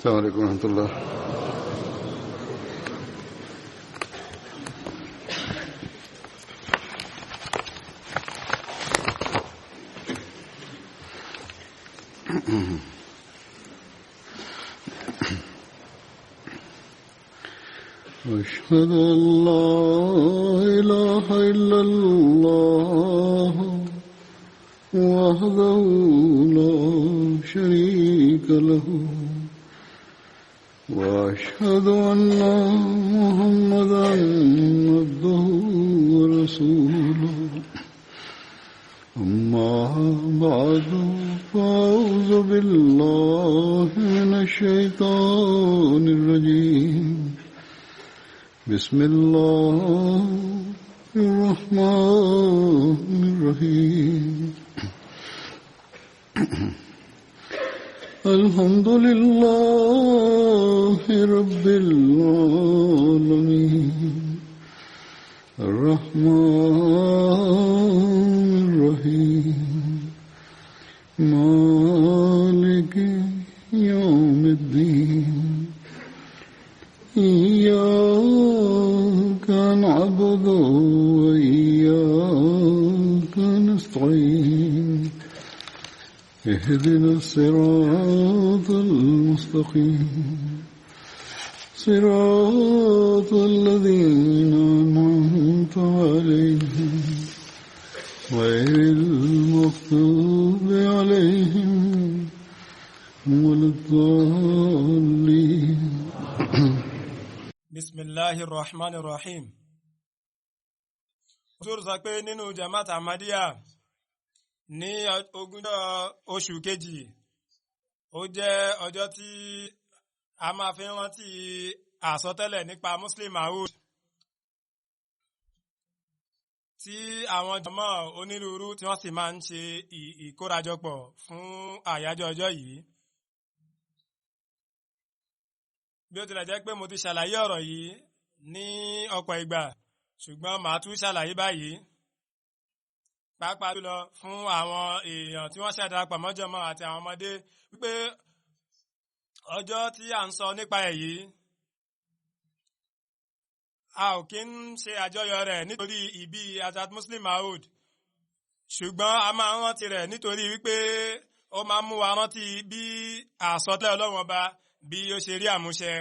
السلام عليكم ورحمة الله. أشهد أن لا إله إلا الله وحده لا شريك له وأشهد أن محمدا عبده ورسوله أما بعد فأعوذ بالله من الشيطان الرجيم بسم الله الرحمن الرحيم الحمد لله رب العالمين الرحمن الرحيم مالك يوم الدين إياك نعبد وإياك نستعين اهدنا الصراط المستقيم صراط الذين أنعمت عليهم غير المغضوب عليهم ولا الضالين. Bismillahir Rahmanir Rahim. Ojú sọ pé nínú Jamaat Ahmadiyya ní ogúnjọ́ oṣù kejì, ó jẹ́ ọjọ́ tí a máa fi rántí àsọtẹ́lẹ̀ nípa Muslim Maud tí àwọn jàmá onírúurú tí wọ́n sì máa ń ṣe ìkórajọpọ̀ fún àyájọ́ ọjọ́ yìí. Bí ó tilẹ̀ jẹ́ pé mo ti ṣàlàyé ọ̀rọ̀ yìí ní ọ̀pọ̀ ìgbà, ṣùgbọ́n màá tún ṣàlàyé báyìí, pàápàá jùlọ fún àwọn èèyàn tí wọ́n ṣàdarapọ̀ mọ́ jàmá àti àwọn ọmọdé, wípé ọjọ́ tí à ń sọ nípa èyí, a ò kí ń ṣe àjọyọ̀ rẹ̀ nítorí ìbí Hazrat Muslim Maud, ṣùgbọ́n a máa ń rántí rẹ̀ nítorí wípé ó máa ń mú wa rántí bí àsọtẹ́lẹ̀ Ọlọ́run Ọba bí ó ṣe rí àmúṣẹ,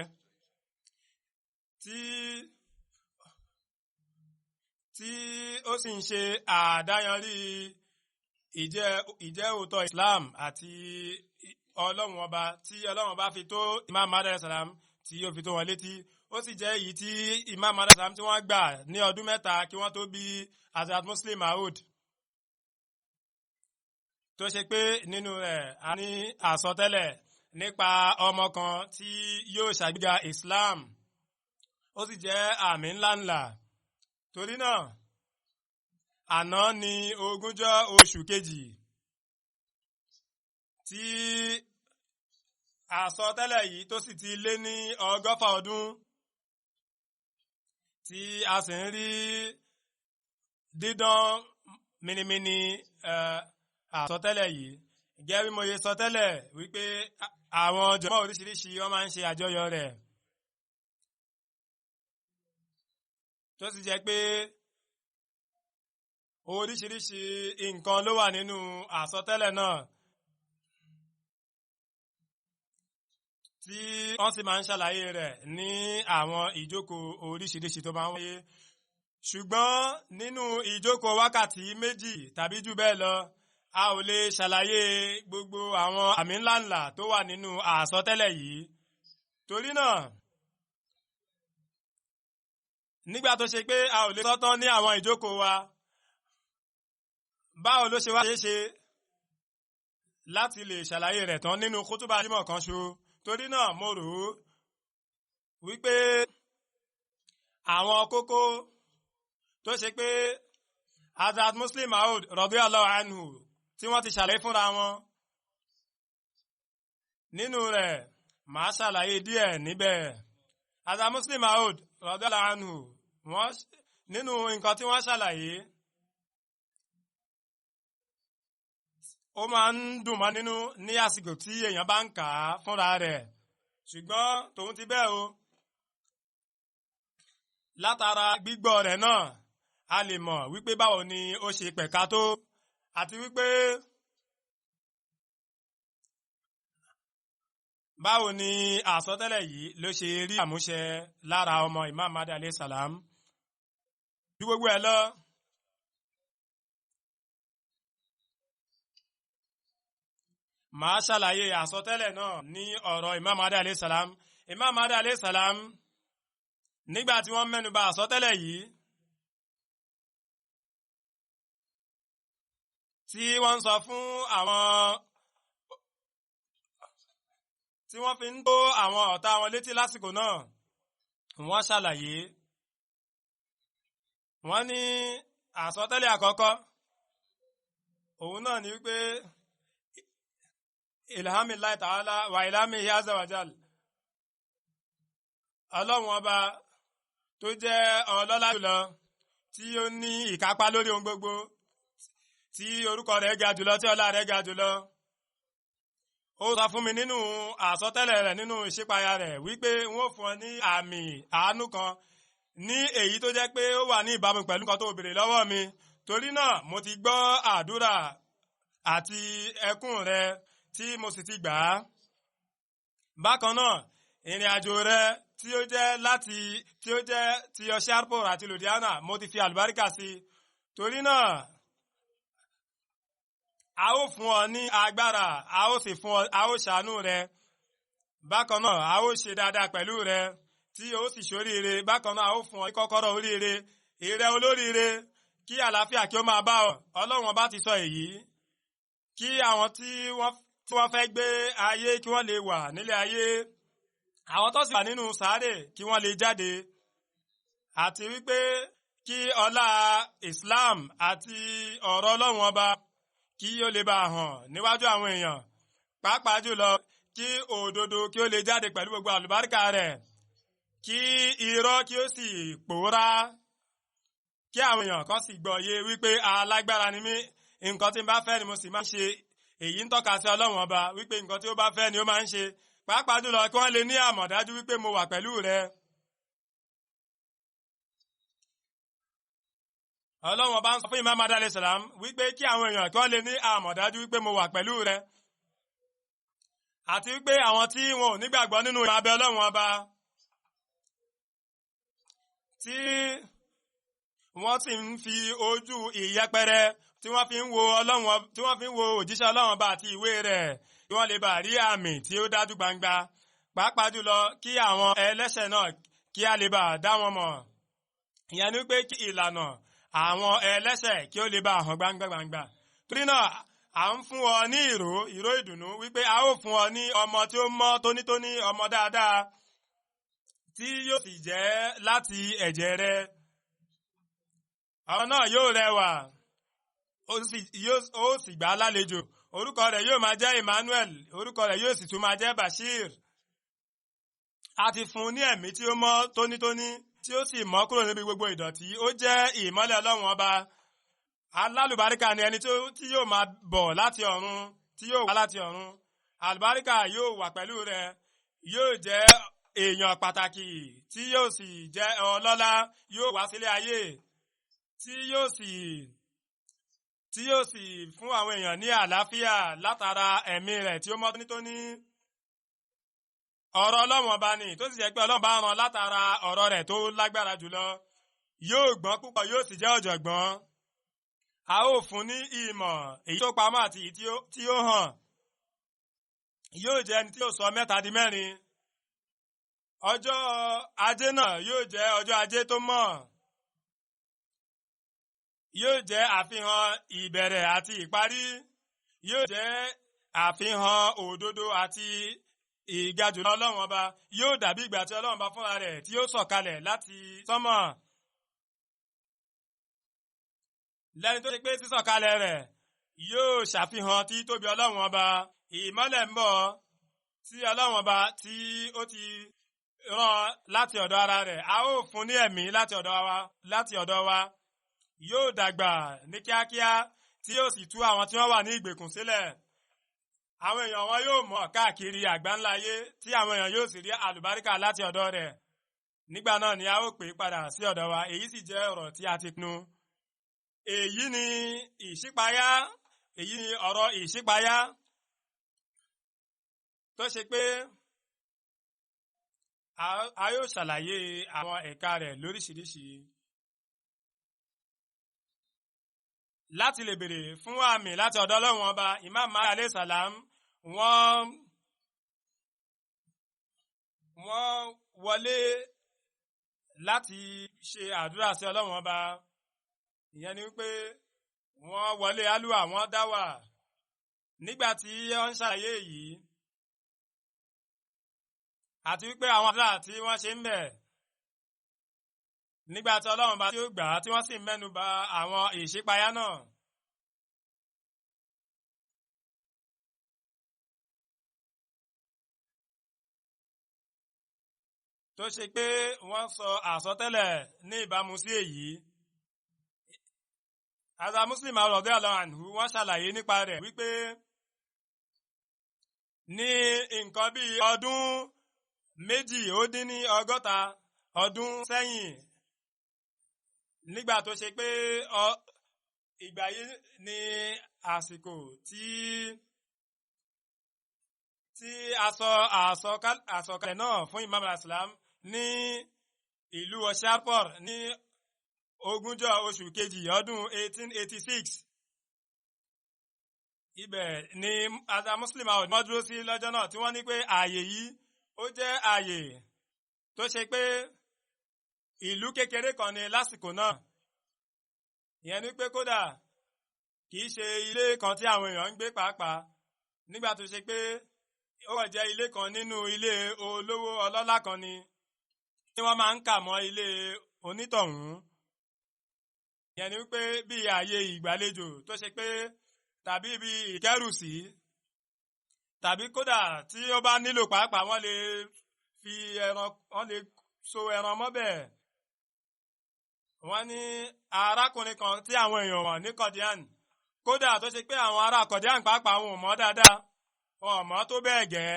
tí ó sì ń ṣe àdáyanrí ìjẹ́ òótọ́ Islam àti Ọlọ́run Ọba tí Ọlọ́run Ọba fi tó Imam Mahdi alayhi salam tí ó fi tó wọn létí. Ó sì jẹ́ èyí tí Imam Mahdi alayhi salam tí wọ́n gbà ní ọdún mẹ́ta kí wọ́n tó bí Hazrat Muslim Maud, tó ṣe pé nínú rẹ̀ a ní àsọtẹ́lẹ̀ nípa ọmọ kan tí yóò ṣàgbéga Islam, ó sì jẹ́ àmì ńláńlá. Torí náà, àná ni ogúnjọ́ oṣù kejì tí àsọtẹ́lẹ̀ yìí tó sì ti lé ní 100 ọdún tí a sì ń rí dídán minimini àsọtẹ́lẹ̀ yìí. Gẹ́gẹ́ bí mo ṣe sọ tẹ́lẹ̀ wípé àwọn jàmá oríṣiríṣi wọ́n máa ń ṣe àjọyọ̀ rẹ̀, tó sì jẹ́ pé oríṣiríṣi nǹkan ló wà nínú àsọtẹ́lẹ̀ náà tí wọ́n sì máa ń ṣàlàyé rẹ̀ ní àwọn ìjókòó oríṣiríṣi tó máa ń wáyé. Ṣùgbọ́n nínú ìjókòó wákàtí 2 tàbí jù bẹ́ẹ̀ lọ, a ò lè ṣàlàyé gbogbo àwọn àmì ńláńlá tó wà nínú àsọtẹ́lẹ̀ yìí. Torí náà, nígbà tó ṣe pé a ò lè sọ́tán ní àwọn ìjókòó wa, báwo ló ṣe wá ṣe láti lè ṣàlàyé rẹ̀ tán nínú kútúbà jímọ̀ kan ṣo? Torí náà mo rò ó wípé àwọn kókó tó ṣe pé Hazrat Muslim Maud radiyallahu anhu tí wọ́n ti ṣàlàyé fúnra wọn, nínú rẹ̀ màá ṣàlàyé díẹ̀ níbẹ̀. Hazrat Muslim Maud radiyallahu anhu, nínú nǹkan tí wọ́n ṣàlàyé, ó máa ń dùn mọ́ nínú ní àsìkò tí èèyàn bá ń kà á fúnra rẹ̀, ṣùgbọ́n tòun ti bẹ́ẹ̀ o látara gbígbọ́ rẹ̀ náà a lè mọ̀ wípé báwo ni ó ṣe pẹ̀ka tó àti wípé báwo ni àsọtẹ́lẹ̀ yìí ló ṣe rí àmúṣẹ lára ọmọ Imam Mahdi alayhi salam. Ju gbogbo ẹ̀ lọ màá ṣàlàyé àsọtẹ́lẹ̀ náà ní ọ̀rọ̀ Imam Mahdi alayhi salam. Imam Mahdi alayhi salam nígbà tí wọ́n mẹ́nubà àsọtẹ́lẹ̀ yìí tí wọ́n ń sọ fún àwọn tí wọ́n fi ń tó àwọn ọ̀tá wọn létí lásìkò náà, wọ́n ṣàlàyé. Wọ́n ní àsọtẹ́lẹ̀ àkọ́kọ́ òun náà ni wípé ilhamillahi ta'ala wa ilhamihi azza wa jal, ọlọ́run ọba tó jẹ́ ọlọ́lá jùlọ tí ó ní ìkápá lórí ohun gbogbo, tí orúkọ rẹ̀ ga jùlọ, tí ọlá rẹ̀ ga jùlọ. Ó sọ fún mi nínú àsọtẹ́lẹ̀ rẹ̀ nínú ìṣípayá rẹ̀ wípé wọ́n fún ọ ní àmì àánú kan ní èyí tó jẹ́ pé ó wà ní ìbámu pẹ̀lú nǹkan tó béèrè lọ́wọ́ mi. Torí náà mo ti gbọ́ àdúrà àti ẹkún rẹ tí mo sì ti gbà á. Bákan náà ìrìn àjò rẹ tí ó jẹ́ ti Sharpur àti Ludhiana mo ti fi àlùbáríkà sí. Torí náà a ó fún ọ ní agbára, a ó sì fún ọ, a ó ṣàánú rẹ. Bákan náà a ó ṣe dáadáa pẹ̀lú rẹ tí ó sì ṣoríire. Bákan náà a ó fún ọ ní kọ́kọ́rọ́ oríire, ìrẹ olóríire, kí àlàáfíà kí ó máa bá ọ. Ọlọ́run bá ti sọ èyí kí àwọn tí wọ́n fẹ́ gbé ayé kí wọ́n lè wà nílé ayé, àwọn tó sì wà nínú sàárè kí wọ́n lè jáde, àti wípé kí ọlá Islam àti ọ̀rọ̀ Ọlọ́run ọba kí ó lè bá hàn níwájú àwọn èèyàn, pàápàá jùlọ kí òdodo kí ó lè jáde pẹ̀lú gbogbo àlùbáríkà rẹ̀, kí irọ́ kí ó sì pòórá, kí àwọn èèyàn kan sì gbọ́yé wípé alágbára ni mí, nǹkan tí n bá fẹ́ ni mo sì máa ń ṣe. Èyí ń tọ́ka sí Ọlọ́run ọba wípé nǹkan tí ó bá fẹ́ ni ó máa ń ṣe, pàápàá jùlọ kí wọ́n lè ní àmọ̀dájú wípé mo wà pẹ̀lú rẹ. Ọlọ́run ọba ń sọ fún Imam Mahdi alayhi salam wípé kí àwọn èèyàn kí wọ́n lè ní àmọ̀dájú wípé mo wà pẹ̀lú rẹ, àti wípé àwọn tí wọn ò nígbàgbọ́ nínú ìmọ̀ abẹ Ọlọ́run ọba tí wọ́n sì ń fi ojú ìyẹpẹrẹ tí wọ́n fi ń wo Ọlọ́run, tí wọ́n fi ń wo òjíṣẹ́ Ọlọ́run ọba àti ìwé rẹ̀, kí wọ́n lè bá rí àmì tí ó dájú gbangba, pàápàá jùlọ kí àwọn ẹlẹ́ṣẹ̀ náà kí a lè bá dá wọn mọ̀. Ìyẹn ni pé kí ìlànà àwọn ẹlẹ́ṣẹ̀ kí ó lè bá hàn gbangba. Torí náà à ń fún ọ ní ìró ìdùnnú wípé a ó fún ọ ní ọmọ tí ó mọ́ tónítóní, ọmọ dáadáa tí yóò sì jẹ́ láti ẹ̀jẹ̀ rẹ. Ọmọ náà yóò rẹwà, ó sì gbà á lálejò. Orúkọ rẹ̀ yóò máa jẹ́ Emmanuel, orúkọ rẹ̀ yóò sì tún máa jẹ́ Bashir. A ti fún un ní ẹ̀mí tí ó mọ́ tónítóní, tí ó sì mọ́ kúrò níbi gbogbo ìdọ̀tí. Ó jẹ́ ìmọ́lẹ̀ Ọlọ́run ọba. Alálùbáríkà ni ẹni tí yóò máa bọ̀ láti ọ̀run, tí yóò wá láti ọ̀run. Àlùbáríkà yóò wà pẹ̀lú rẹ̀, yóò jẹ́ èèyàn pàtàkì tí yóò sì jẹ́ ọlọ́lá, yóò wá sílé ayé tí yóò sì fún àwọn èèyàn ní àlàáfíà látara ẹ̀mí rẹ̀ tí ó mọ́ tónítóní. Ọ̀rọ̀ Ọlọ́run ọba ni, tó sì jẹ́ pé Ọlọ́run bá rán látara ọ̀rọ̀ rẹ̀ tó lágbára jùlọ. Yóò gbọ́n púpọ̀, yóò sì jẹ́ ọ̀jọ̀gbọ́n. A ó fún ní ìmọ̀ èyí tó pamọ́ àti èyí tí ó hàn. Yóò jẹ́ ẹni tí yóò sọ mẹ́ta di mẹ́rin. Ọjọ́ ajé náà yóò jẹ́ ọjọ́ ajé tó mọ́. Yóò jẹ́ àfihàn ìbẹ̀rẹ̀ àti ìparí. Yóò jẹ́ àfihàn òdodo àti ìgajù Ọlọ́run ọba. Yóò dàbí ìgbà tí Ọlọ́run ọba fúnra rẹ̀ tí yóò sọ̀kalẹ̀ láti sánmọ̀. Lẹ́ni tó ṣe pé sísọ̀kalẹ̀ rẹ̀ yóò ṣàfihàn tí tóbi Ọlọ́run ọba. Ìmọ́lẹ̀ ń bọ̀ tí Ọlọ́run ọba tí ó ti rán láti ọ̀dọ̀ ara rẹ̀. A ó fún ní ẹ̀mí láti ọ̀dọ̀ wa. Yóò dàgbà ní kíákíá tí yóò sì tú àwọn tí wọ́n wà ní ìgbèkùn sílẹ̀. àwọn èèyàn wọn yóò mọ̀ káàkiri àgbáńlá ayé tí àwọn èèyàn yóò sì rí àlùbáríkà láti ọ̀dọ̀ rẹ̀. Nígbà náà ni a ó pè padà sí ọ̀dọ̀ wa. Èyí sì jẹ́ ọ̀rọ̀ tí a ti pinnu. Èyí ni ìṣípayá, èyí ni ọ̀rọ̀ ìṣípayá tó ṣe pé a yóò ṣàlàyé àwọn ẹ̀ka rẹ̀ lóríṣiríṣi. Láti lè béèrè fún àmì láti ọ̀dọ̀ Ọlọ́run ọba, Imam Mahdi alayhi salam wọ́n wọlé láti ṣe àdúrà sí Ọlọ́run ọba. Ìyẹn ni wípé wọ́n wọlé alúwà, wọ́n dáwà. Nígbà tí wọ́n ń ṣàlàyé yìí àti wípé àwọn àdúrà tí wọ́n ṣe ń bẹ̀, nígbà tí Ọlọ́run bá tí ó gbà tí wọ́n sì mẹ́nu bà àwọn ìṣípayá náà. Tó ṣe pé wọ́n sọ àsọtẹ́lẹ̀ ní ìbámu sí èyí. Hazrat Muslim radiyallahu anhu wọ́n ṣàlàyé nípa rẹ̀ wípé ní nǹkan bí ọdún 260 ọdún sẹ́yìn, nígbà tó ṣe pé ìgbà yìí ni àsìkò tí àsọkalẹ̀ náà fún Imam al-Islam ní ìlú Osharpur ní 20 oṣù kejì ọdún 1886. Ibẹ̀ ni Hazrat Muslim wọ́n dúró sí lọ́jọ́ náà tí wọ́n ní pé ààyè yìí ó jẹ́ ààyè tó ṣe pé ìlú kékeré kan ni lásìkò náà. Ìyẹn ni pé kódà kìí ṣe ilé kan tí àwọn èèyàn ń gbé pàápàá, nígbà tó ṣe pé ó wọ́n jẹ́ ilé kan nínú ilé olówó ọlọ́lá kan ni tí wọ́n máa ń kà mọ́ ilé onítọ̀hún. Ìyẹn ni wípé bí ààyè ìgbàlejò tó ṣe pé tàbí bí ìkẹ́rùsí, tàbí kódà tí ó bá nílò pàápàá wọ́n lè fi ẹran, wọ́n lè so ẹran mọ́bẹ̀. Wọ́n ní arákùnrin kan tí àwọn èèyàn wọ̀n ní Kọ̀díàn, kódà tó ṣe pé àwọn ará Kọ̀díàn pàápàá wọn ò mọ̀ dáadáa, wọn ò mọ̀ tó bẹ́ẹ̀ gẹ́.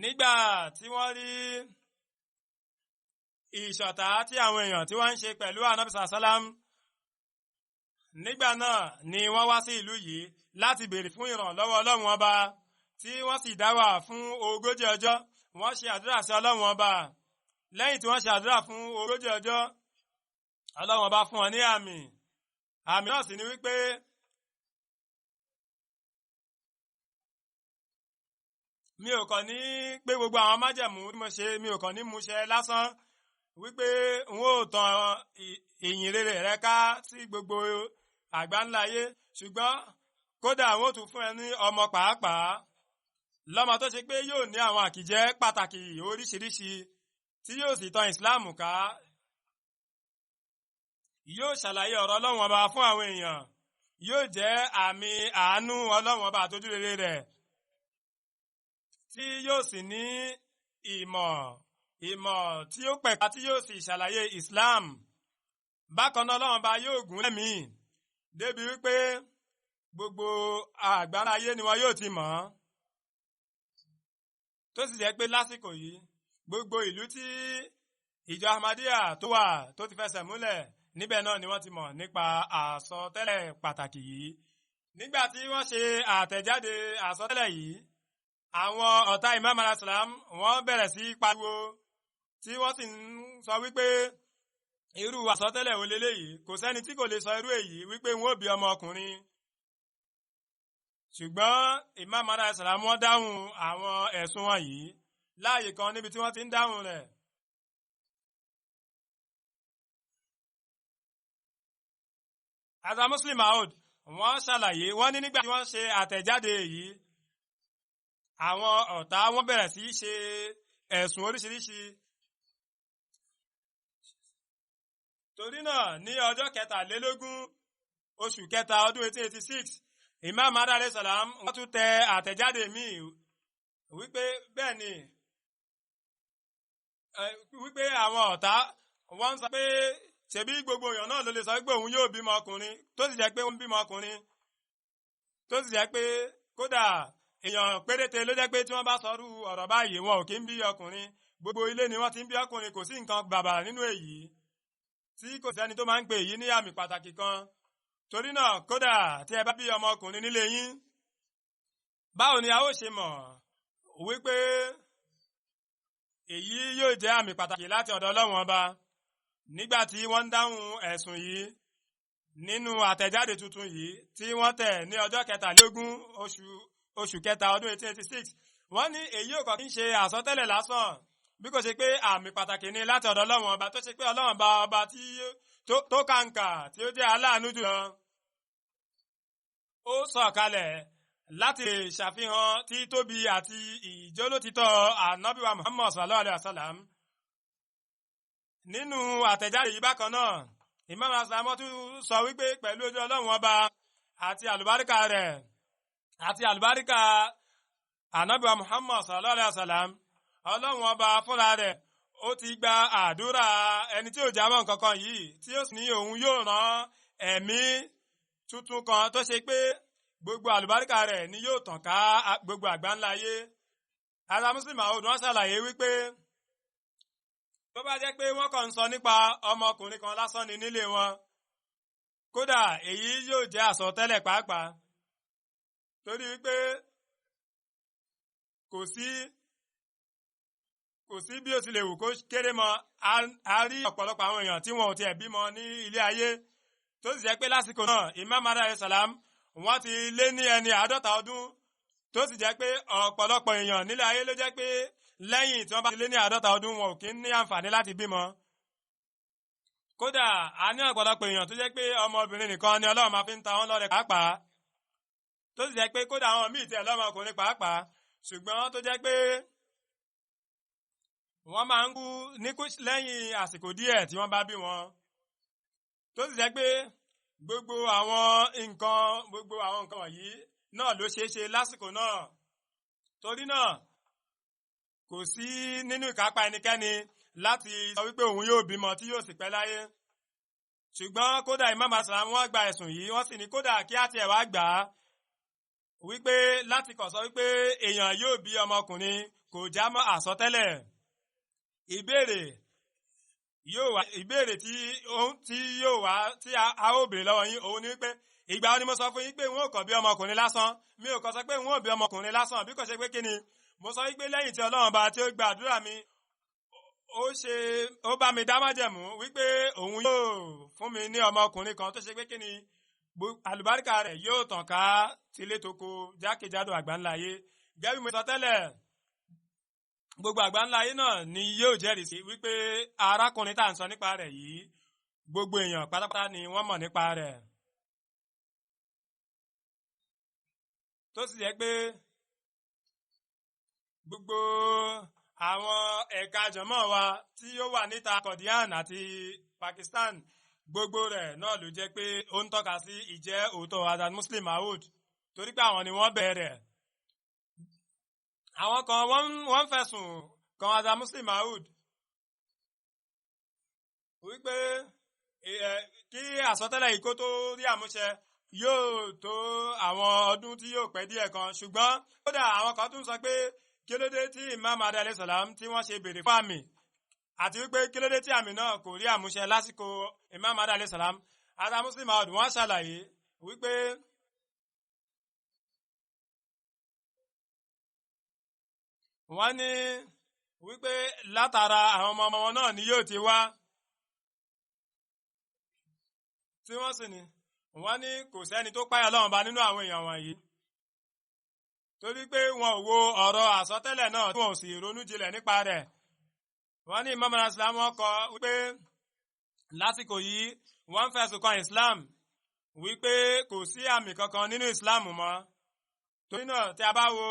Nígbà tí wọ́n rí ìṣọ̀tá tí àwọn èèyàn tí wọ́n ń ṣe pẹ̀lú Ànábì sàlám, nígbà náà ni wọ́n wá sí ìlú yìí láti béèrè fún ìrànlọ́wọ́ Ọlọ́run ọba, tí wọ́n sì dáwà fún 40 ọjọ́. Wọ́n ṣe àdúrà sí Ọlọ́run ọba. Lẹ́yìn tí wọ́n ṣe àdúrà fún 40 ọjọ́, Ọlọ́run ọba fún wọn ní àmì. Àmì náà sì ni wípé mi ò kàn ní pé gbogbo àwọn májẹ̀mú tí mo ṣe, mi ò kàn ní mú ṣẹ lásán wípé n ó tan ìyìn rere rẹ ká sí gbogbo àgbáńlá ayé, ṣùgbọ́n kódà àwọn ò tún fún ẹ ní ọmọ pàápàá, lọ́mọ tó ṣe pé yóò ní àwọn àkìjẹ́ pàtàkì oríṣiríṣi tí yóò sì tan ìsìláàmù ká, yóò ṣàlàyé ọ̀rọ̀ Ọlọ́run ọba fún àwọn èèyàn, yóò jẹ́ àmì àánú Ọlọ́run ọba àtójú rere rẹ̀, tí yóò sì ní ìmọ̀ tí ó pẹ̀ka tí yóò sì ṣàlàyé Islam. Bákan náà Ọlọ́run ọba yóò gún lẹ́mìí débi wípé gbogbo àgbáńlá ayé ni wọn yóò ti mọ̀, tó sì jẹ́ pé lásìkò yìí gbogbo ìlú tí ìjọ Ahmadiyya tó wà tó ti fẹsẹ̀ múlẹ̀ níbẹ̀ náà ni wọ́n ti mọ̀ nípa àsọtẹ́lẹ̀ pàtàkì yìí. Nígbà tí wọ́n ṣe àtẹ̀jáde àsọtẹ́lẹ̀ yìí, àwọn ọ̀tá Imam al-Islam wọ́n bẹ̀rẹ̀ sí pariwo tí wọ́n sì ń sọ wípé irú àsọtẹ́lẹ̀ wo leléyìí, kò sẹ́ni tí kò lè sọ irú èyí wípé wọ́n ó bí ọmọ ọkùnrin. Ṣùgbọ́n Imam al-Islam wọ́n dáhùn àwọn ẹ̀sùn wọn yìí láàyè kan níbi tí wọ́n ti ń dáhùn rẹ̀. Hazrat Muslim Maud wọ́n ṣàlàyé, wọ́n ní nígbà tí wọ́n ṣe àtẹ̀jáde yìí, àwọn ọ̀tá wọ́n bẹ̀rẹ̀ sí ṣe ẹ̀sùn oríṣiríṣi. Torí náà ní ọjọ́ 23 oṣù kẹta ọdún 1886, Imam Mahdi alayhi salam wọ́n tún tẹ àtẹ̀jáde míì wípé bẹ́ẹ̀ ni wípé àwọn ọ̀tá wọ́n ń sọ pé ṣebí gbogbo èèyàn náà ló lè sọ pé òun yóò bímọ ọkùnrin, tó sì jẹ́ pé ó ń bímọ ọkùnrin. tó sì jẹ́ pé kódà èèyàn péréte ló jẹ́ pé tí wọ́n bá sọrú ọ̀rọ̀ báyìí wọn ò kí ń bí ọkùnrin, gbogbo ilé ni wọ́n ti ń bí ọkùnrin, kò sí nǹkan bàbàrà nínú èyí tí kò sẹ́ni tó máa ń pè èyí ní àmì pàtàkì kan. Torí náà kódà tí ẹ bá bí ọmọkùnrin nílé yín, báwo ni a ó ṣe mọ̀ wípé èyí yóò jẹ́ àmì pàtàkì láti ọ̀dọ̀ Ọlọ́run Ọba? Nígbà tí wọ́n ń dáhùn ẹ̀sùn yìí nínú àtẹ̀jáde tuntun yìí tí wọ́n tẹ̀ ní ọjọ́ 23 oṣù kẹta ọdún 1886, wọ́n ní èyí ò kọ́ kí ń ṣe àsọtẹ́lẹ̀ lásán, bí kò ṣe pé àmì pàtàkì ni láti ọ̀dọ̀ Ọlọ́run Ọba, tó ṣe pé Ọlọ́run Ọba tí tó kàǹkà tí ó jẹ́ aláàánú jùlọ, ó sọ̀kalẹ̀ láti lè ṣàfihàn títóbi àti ìjólótítọ́ Ànábì wa Muhammad sallallahu alaihi wasallam. Nínú àtẹ̀jáde yìí bákan náà, Imam Aslam tún sọ wípé pẹ̀lú ojú Ọlọ́run Ọba àti àlùbáríkà rẹ̀ àti àlùbáríkà Ànábì wa Muhammad sallallahu alaihi wasallam, Ọlọ́run Ọba fúnra rẹ̀ ó ti gba àdúrà ẹni tí ò jámọ́ nǹkan kan yìí, tí ó sì ní òun yóò rán ẹ̀mí tuntun kan tó ṣe pé gbogbo àlùbáríkà rẹ̀ ni yóò tàn ká gbogbo àgbáńlá ayé. Ara Muslim Maud wọ́n ṣàlàyé wípé tó bá jẹ́ pé wọ́n kàn ń sọ nípa ọmọkùnrin kan lásán ni nílé wọn, kódà èyí yóò jẹ́ àsọtẹ́lẹ̀ pàápàá, torí wípé kò sí bí ó ti lè wù kó kéré mọ́, a rí ọ̀pọ̀lọpọ̀ àwọn èèyàn tí wọn ò tiẹ̀ bímọ ní ilé ayé, tó sì jẹ́ pé lásìkò náà Imam alayhi salam wọ́n ti lé ní ẹni 50 ọdún, tó sì jẹ́ pé ọ̀pọ̀lọpọ̀ èèyàn nílé ayé ló jẹ́ pé lẹ́yìn tí wọ́n bá ti lé ní 50 ọdún wọn ò kí ń ní àǹfààní láti bímọ. Kódà a ní ọ̀pọ̀lọpọ̀ èèyàn tó jẹ́ pé ọmọbìnrin nìkan ni Ọlọ́run máa fi ń ta wọ́n lọ́rẹ pàápàá, tó sì jẹ́ pé kódà àwọn míì tiẹ̀ lọ́mọkùnrin pàápàá, ṣùgbọ́n tó jẹ́ pé wọ́n máa ń kú ní lẹ́yìn àsìkò díẹ̀ tí wọ́n bá bí wọn, tó sì jẹ́ pé gbogbo àwọn nǹkan wọ̀nyí náà ló ṣeé ṣe lásìkò náà. Torí náà kò sí nínú ìkápá ẹnikẹ́ni láti sọ wípé òun yóò bímọ tí yóò sì pẹ́ láyé. Ṣùgbọ́n kódà Imam Aslam wọ́n gba ẹ̀sùn yìí, wọ́n sì ní kódà kí á tiẹ̀ wá gbà á wípé láti kàn sọ wípé èèyàn yóò bí ọmọkùnrin kò já mọ́ àsọtẹ́lẹ̀. Ìbéèrè tí a ó béèrè lọ́wọ́ yín òun ni wípé ìgbà wo ni mo sọ fún yín pé wọn ò kàn bí ọmọkùnrin lásán? Mi ò kàn sọ pé wọn ò bí ọmọkùnrin lásán, bí kò ṣe pé kí ni mo sọ wípé lẹ́yìn tí Ọlọ́run bá tí ó gba àdúrà mi, ó bá mi dá májẹ̀mú wípé òun yóò fún mi ní ọmọkùnrin kan tó ṣe pé kí ni àlùbáríkà rẹ̀ yóò tàn ká tilé toko jákèjádò àgbáńlá ayé. Gẹ́gẹ́ bí mo sọ tẹ́lẹ̀, gbogbo àgbáńlá ayé náà ni yóò jẹ́rìí sí wípé arákùnrin tá à ń sọ nípa rẹ̀ yìí, gbogbo èèyàn pátápátá ni wọ́n mọ̀ nípa rẹ̀. Tó sì jẹ́ pé gbogbo àwọn ẹ̀ka jọmọ́ wa tí ó wà níta Qadian àti Pakistan, gbogbo rẹ̀ náà ló jẹ́ pé ó ń tọ́ka sí ìjẹ́ òótọ́ Hazrat Muslim Maud, torí pé àwọn ni wọ́n bẹ̀rẹ̀. Àwọn kan wọ́n fẹ̀sùn kan Hazrat Muslim Maud wípé kí àsọtẹ́lẹ̀ yìí kó tó rí àmúṣẹ yóò tó àwọn ọdún tí yóò pẹ́ díẹ̀ kan, ṣùgbọ́n kódà àwọn kan tún sọ pé kí ló dé tí Imam alayhi salam tí wọ́n ṣe béèrè fún àmì, àti wípé kí ló dé tí àmì náà kò rí àmúṣẹ lásìkò Imam alayhi salam. Hazrat Muslim Maud wọ́n ṣàlàyé wípé wọ́n ní wípé látara àwọn ọmọ wọn náà ni yóò ti wá, tí wọ́n sì ní wọ́n ní kò sẹ́ni tó páyà Ọlọ́run bá nínú àwọn èèyàn wọ̀nyí, torí pé wọn ò wo ọ̀rọ̀ àsọtẹ́lẹ̀ náà tí wọn ò sì ronú jinlẹ̀ nípa rẹ̀. Wọ́n ní Imam Islam wọ́n kọ wípé lásìkò yìí wọ́n ń fẹ̀sùn kan Islam wípé kò sí àmì kankan nínú Islam mọ́. Torí náà tí a bá wo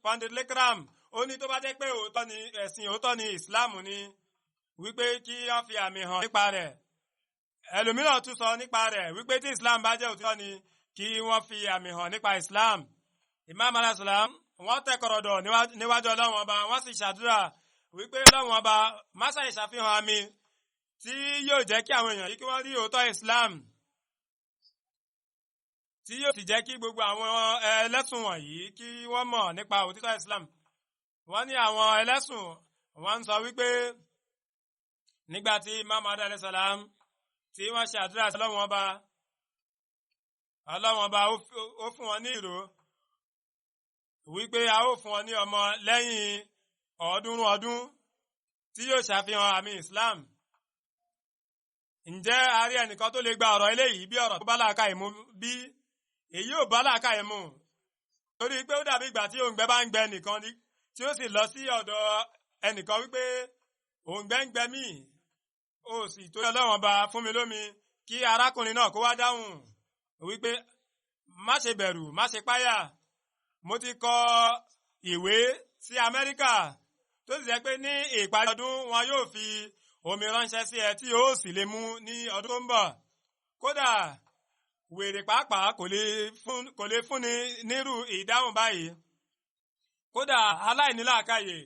Pandit Lekram, ó ní tó bá jẹ́ pé òótọ́ ni ẹ̀sìn òótọ́ ni Islam ni wípé kí wọ́n fi àmì hàn nípa rẹ̀. Ẹlòmíràn tún sọ nípa rẹ̀ wípé tí Islam bá jẹ́ òótọ́ ni kí wọ́n fi àmì hàn nípa Islam. Imam alayhi salam wọ́n tẹ́ kọ̀rọ̀dọ̀ níwájú Ọlọ́run Ọba, wọ́n sì ṣàdúrà wípé Ọlọ́run Ọba má ṣe ṣàfihàn àmì tí yóò jẹ́ kí àwọn èèyàn yìí kí wọ́n rí òótọ́ Islam, tí yóò sì jẹ́ kí gbogbo àwọn ẹlẹ́sùn wọ̀nyí kí wọ́n mọ̀ nípa òtítọ́ Islam. Wọ́n ní àwọn ẹlẹ́sùn wọ́n ń sọ wípé nígbà tí Imam Mahdi alayhi salam tí wọ́n ṣe àdúrà sí Ọlọ́run Ọba ó fún wọn ní ìró wípé a ó fún wọn ní ọmọ lẹ́yìn ọ̀ọ́dúnrún ọdún tí yóò ṣàfihàn àmì Islam. Ǹjẹ́ a rí ẹnìkan tó lè gba ọ̀rọ̀ eléyìí bí ọ̀rọ̀ tó bá làákàyè mu bí? Èyí ò bá làákàyè mu, torí pé ó dàbí ìgbà tí òǹgbẹ bá ń gbẹ nìkan ni tí ó sì lọ sí ọ̀dọ̀ ẹnìkan wípé òǹgbẹ ń gbẹ mí, ó sì tó Ọlọ́run Ọba fún mi lómi, kí arákùnrin náà kó wá dáhùn wípé má ṣe bẹ̀rù, má ṣe páyà, mo ti kọ ìwé sí Amẹ́ríkà tó sì jẹ́ pé ní ìparí ọdún wọn yóò fi omi ránṣẹ́ sí ẹ tí ó sì lè mu ní ọdún tó ń bọ̀. Kódà wèrè pàápàá kò lè fúnni nírú ìdáhùn báyìí. Kódà aláìnílàákàyè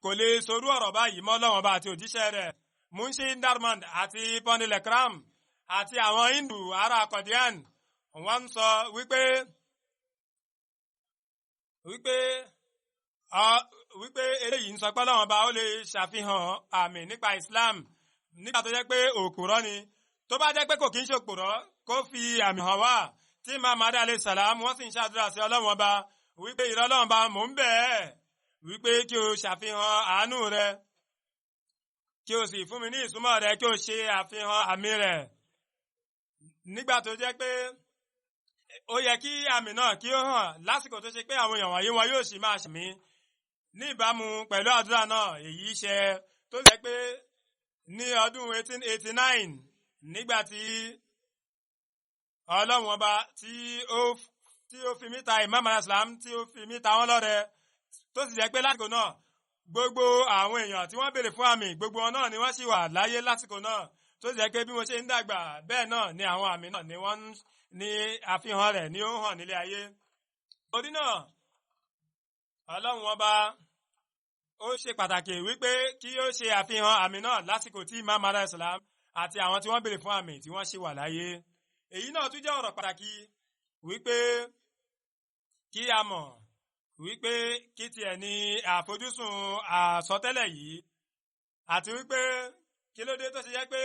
kò lè sorú ọ̀rọ̀ báyìí mọ́ Ọlọ́run Ọba àti òjíṣẹ́ rẹ̀. Munshi Darmand àti Pondilekram àti àwọn Hindu ará Qadian wọ́n ń sọ wípé eléyìí ń sọ pé Ọlọ́run Ọba ó lè ṣàfihàn àmì nípa Islam nígbà tó jẹ́ pé òpùrọ́ ni. Tó bá jẹ́ pé kò kí ń ṣe òpùrọ́ kó fi àmì hàn wá. Tí Imam Mahdi alayhi salam wọ́n sì ń ṣàdúrà sí Ọlọ́run Ọba wípé ìrẹ́ Ọlọ́run Ọba mò ń bẹ̀ ẹ́ wípé kí o ṣàfihàn àánú rẹ, kí o sì fún mi ní ìsúnmọ́ rẹ, kí o ṣe àfihàn àmì rẹ. Nígbà tó jẹ́ pé ó yẹ kí àmì náà kí ó hàn lásìkò tó ṣe pé àwọn èèyàn wọ̀nyí wọn yóò sì máa ṣàmì ní ìbámu pẹ̀lú àdúrà náà. Èyí ṣe tó jẹ́ pé ní ọdún 1889 nígbà tí Ọlọ́run Ọba tí ó fi mí ta Imam alayhi salam tí ó fi mí ta wọ́n lọ́rẹ, tó sì jẹ́ pé lásìkò náà gbogbo àwọn èèyàn tí wọ́n béèrè fún àmì gbogbo wọn náà ni wọ́n sì wà láyé lásìkò náà, tó sì jẹ́ pé bí mo ṣe ń dàgbà bẹ́ẹ̀ náà ni àwọn àmì náà ni wọ́n ní àfihàn rẹ̀ ni ó hàn nílé ayé. Torí náà Ọlọ́run Ọba ó ṣe pàtàkì wípé kí ó ṣe àfihàn àmì náà lásìkò tí Imam Mahdi alayhi salam àti àwọn tí wọ́n béèrè fún àmì tí wọ́n ṣì wà láyé. Èyí náà tún jẹ́ ọ̀rọ̀ pàtàkì wípé kí a mọ̀ wípé kí tiẹ̀ ní àfojúsùn àsọtẹ́lẹ̀ yìí, àti wípé kí ló dé tó ṣe jẹ́ pé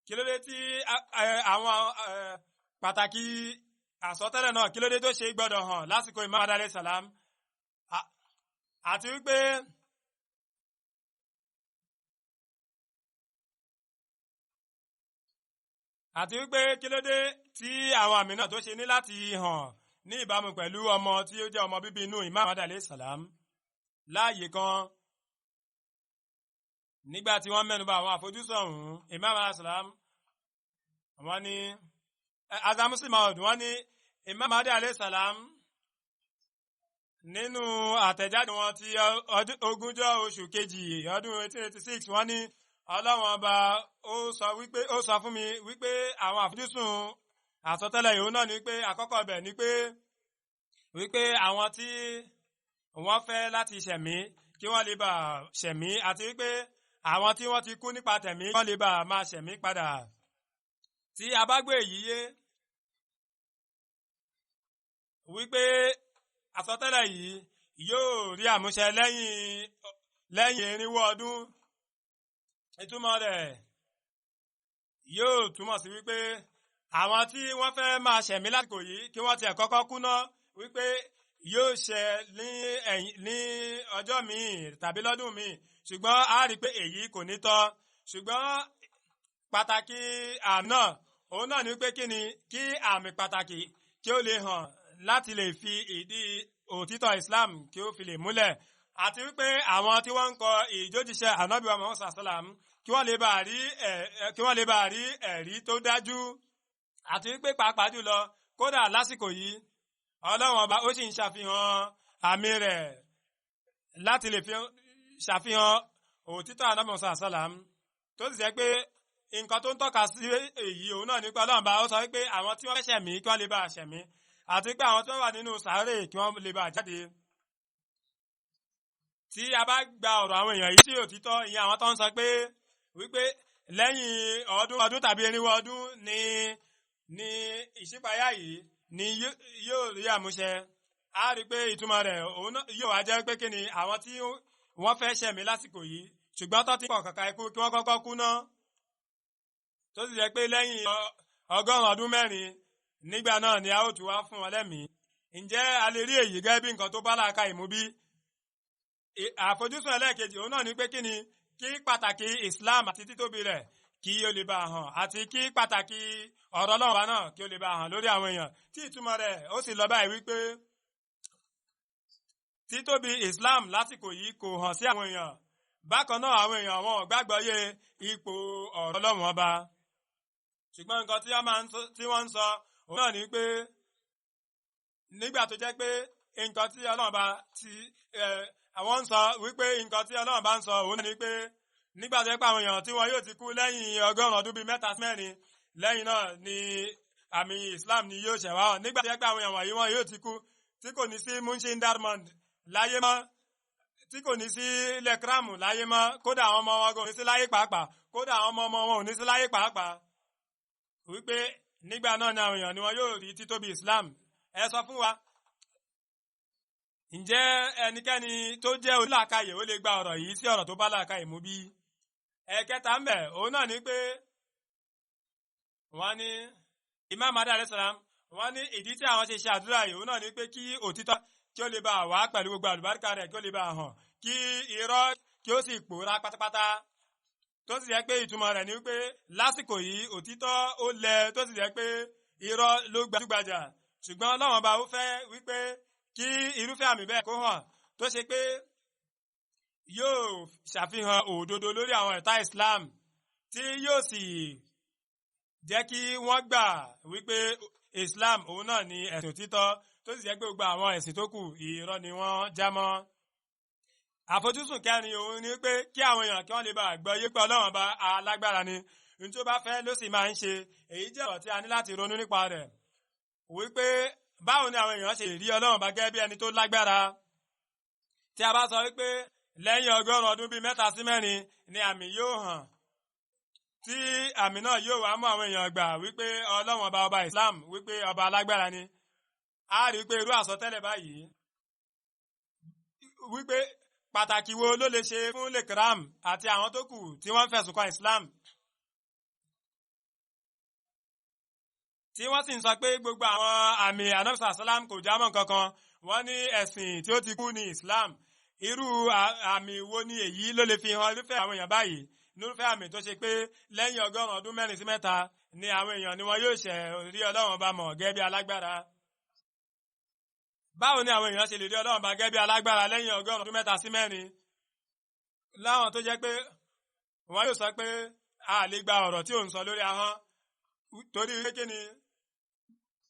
kí ló dé tí àwọn pàtàkì àsọtẹ́lẹ̀ náà kí ló dé tó ṣe gbọ́dọ̀ hàn lásìkò Imam Mahdi alayhi salam, àti wípé kí ló dé tí àwọn àmì náà tó ṣe ní láti hàn ní ìbámu pẹ̀lú ọmọ tí ó jẹ́ ọmọ bíbí inú Imam Mahdi alayhi salam. Láàyè kan nígbà tí wọ́n mẹ́nubà àwọn àfojúsùn ọ̀hún, Imam alayhi salam wọ́n ní Azamusi Maud wọ́n ní Imam Mahdi alayhi salam nínú àtẹ̀jáde wọn ti 20 oṣù kejì ọdún 1886 wọ́n ní Ọlọ́run Ọba ó sọ fún mi wípé àwọn àfojúsùn àsọtẹ́lẹ̀ yòó náà ni pé àkọ́kọ́ ibẹ̀ ni pé wípé àwọn tí wọ́n fẹ́ láti ṣẹ̀mí kí wọ́n lè bá ṣẹ̀mí, àti wípé àwọn tí wọ́n ti kú nípa tẹ̀mí wọ́n lè bá máa ṣẹ̀mí padà. Tí a bá gbé èyí yé wípé àsọtẹ́lẹ̀ yìí yóò rí àmúṣẹ lẹ́yìn 400 ọdún, ìtumọ̀ rẹ̀ yóò túmọ̀ sí wípé àwọn tí wọ́n fẹ́ máa ṣẹ̀mí lásìkò yìí kí wọ́n tiẹ̀ kọ́kọ́ kú ná, wípé yóò ṣẹ ní ọjọ́ míì tàbí lọ́dún míì, ṣùgbọ́n a rí pé èyí kò ní tọ́. Ṣùgbọ́n pàtàkì àmì náà òun náà ni wípé kí àmì pàtàkì kí ó lè hàn láti lè fi ìdí òtítọ́ Islam kí ó fi lè múlẹ̀, àti wípé àwọn tí wọ́n ń kọ ìjójíṣẹ́ Ànábì wa Muhammad sallallahu alaihi wasallam kí wọ́n lè bá rí ẹ̀rí tó dájú, àti wípé pàápàá jùlọ kódà lásìkò yìí Ọlọ́run Ọba ó sì ń ṣàfihàn àmì rẹ̀ láti lè fi ṣàfihàn òtítọ́ Ànábì Muhammad sallallahu alaihi wasallam, tó sì jẹ́ pé nǹkan tó ń tọ́ka sí èyí òun náà nípa Ọlọ́run Ọba ó sọ wípé àwọn tí wọ́n fẹ́ ṣẹ̀mí kí wọ́n lè bá ṣẹ̀mí, àti pé àwọn tí wọ́n wà nínú sàárè kí wọ́n lè bá jáde. Tí a bá gba ọ̀rọ̀ àwọn èèyàn yìí sí òtítọ́, ìyẹn àwọn tó ń sọ pé wípé lẹ́yìn ọdún tàbí 400 ọdún ni ní ìṣípayá yìí ni yóò rí àmúṣẹ. A rí pé ìtumọ̀ rẹ̀ òun náà yóò wá jẹ́ pé kí ni àwọn tí wọ́n fẹ́ ṣẹ̀mí lásìkò yìí ṣùgbọ́n tó ti pọ̀ kàkà ikú kí wọ́n kọ́kọ́ kú ná. Tó sì jẹ́ pé lẹ́yìn 100 ọdún mẹ́rin nígbà náà ni a ó tún wá fún wọn lẹ́mìí. Ǹjẹ́ a lè rí èyí gẹ́gẹ́ bí nǹkan tó bá làákàyè mu bí? Àfojúsùn ẹlẹ́ẹ̀kejì òun náà ni pé kí ni kí pàtàkì Islam àti títóbi rẹ̀ kí ó lè bá hàn àti kí pàtàkì ọ̀rọ̀ Ọlọ́run wa náà kí ó lè bá hàn lórí àwọn èèyàn tí ìtumọ̀ rẹ̀ ó sì lọ báyìí wípé títóbi Islam lásìkò yìí kò hàn sí àwọn èèyàn. Bákan náà àwọn èèyàn wọn ò gbàgbọ́ yé ipò ọ̀rọ̀ Ọlọ́run ọba. Ṣùgbọ́n nǹkan tí wọ́n ń sọ òun náà ni pé nígbà tó jẹ́ pé nǹkan tí Ọlọ́run bá ti àwọn ń sọ wípé nǹkan tí Ọlọ́run bá ń sọ òun náà ni pé nígbà tó jẹ́ pé àwọn èèyàn tí wọn yóò ti kú lẹ́yìn 100 ọdún bíi 3 sí 4 lẹ́yìn náà ni àmì Islam ni yóò ṣẹ̀ wá hàn. Nígbà tó jẹ́ pé àwọn èèyàn wọ̀nyí wọn yóò ti kú tí kò ní sí Munshin Darmond láyé mọ́, tí kò ní sí Lekram láyé mọ́, kódà àwọn ọmọ wọn kò ní sí láyé pàápàá, kódà àwọn ọmọ wọn ò ní sí láyé pàápàá. Wípé nígbà náà ni àwọn èèyàn ni wọn yóò rí títóbi Islam. Ẹ sọ fún wa, ǹjẹ́ ẹnikẹ́ni tó jẹ́ onílàákàyè ó lè gba ọ̀rọ̀ yìí sí ọ̀rọ̀ tó bá làákàyè mu bí? Ẹ̀kẹta ń bẹ òun náà ni pé wọ́n ní Imam Adé alayhi salam wọ́n ní ìdí tí àwọn ṣe àdúrà yìí òun náà ni pé kí òtítọ́ kí ó lè bá wá pẹ̀lú gbogbo àlùbáríkà rẹ̀ kí ó lè bá hàn, kí irọ́ kí ó sì pòórá pátápátá. Tó sì jẹ́ pé ìtumọ̀ rẹ̀ ni wípé lásìkò yìí òtítọ́ ó lẹ, tó sì jẹ́ pé irọ́ ló gbajúgbajà. Ṣùgbọ́n Ọlọ́run ọba ó fẹ́ wípé kí irúfẹ́ àmì bẹ́ẹ̀ kó hàn, tó ṣe pé yóò ṣàfihàn òdodo lórí àwọn ẹ̀tá Islam tí yóò sì jẹ́ kí wọ́n gbà wípé Islam òun náà ni ẹ̀sìn òtítọ́, tó sì jẹ́ pé gbogbo àwọn ẹ̀sìn tó kù irọ́ ni wọ́n já mọ́. Àfojúsùn kẹrin òun ni pé kí àwọn èèyàn kí wọ́n lè bá gbọ́ yé pé Ọlọ́run ọba alágbára ni, ohun tí ó bá fẹ́ ló sì máa ń ṣe. Èyí jẹ́ ọ̀rọ̀ tí a ní láti ronú nípa rẹ̀ wípé báwo ni àwọn èèyàn ṣe rí Ọlọ́run bá gẹ́gẹ́ bí ẹni tó lágbára. Tí a bá sọ wípé lẹ́yìn 100 ọdún bíi 3 sí 4 ni àmì yóò hàn, tí àmì náà yóò wá mú àwọn èèyàn gbà wípé Ọlọ́run ọba Islam wípé ọba alágbára ni. A rí pé irú àsọtẹ́lẹ̀ báyìí wípé pàtàkì wo ló lè ṣe fún Lekram àti àwọn tó kù tí wọ́n fẹ̀sùn kan Islam, tí wọ́n sì ń sọ pé gbogbo àwọn àmì Ànábì sàlám kò jámọ́ kankan. Wọ́n ní ẹ̀sìn tí ó ti kú ní Islam. Irú àmì wo ni èyí ló lè fi hàn irúfẹ́ àwọn èèyàn báyìí? Irúfẹ́ àmì tó ṣe pé lẹ́yìn 100 ọdún 4 sí 3 ni àwọn èèyàn ni wọn yóò ṣẹ̀ rí Ọlọ́run ọba mọ̀ gẹ́gẹ́ bí alágbára. Báwo ni àwọn èèyàn ṣe lè rí Ọlọ́run ọba gẹ́gẹ́ bí alágbára lẹ́yìn 100 ọdún 3 sí 4? Láwọn tó jẹ́ pé wọ́n yóò sọ pé a lè gba ọ̀rọ̀ tí ò ń sọ lórí ahọ́n, torí pé kí ni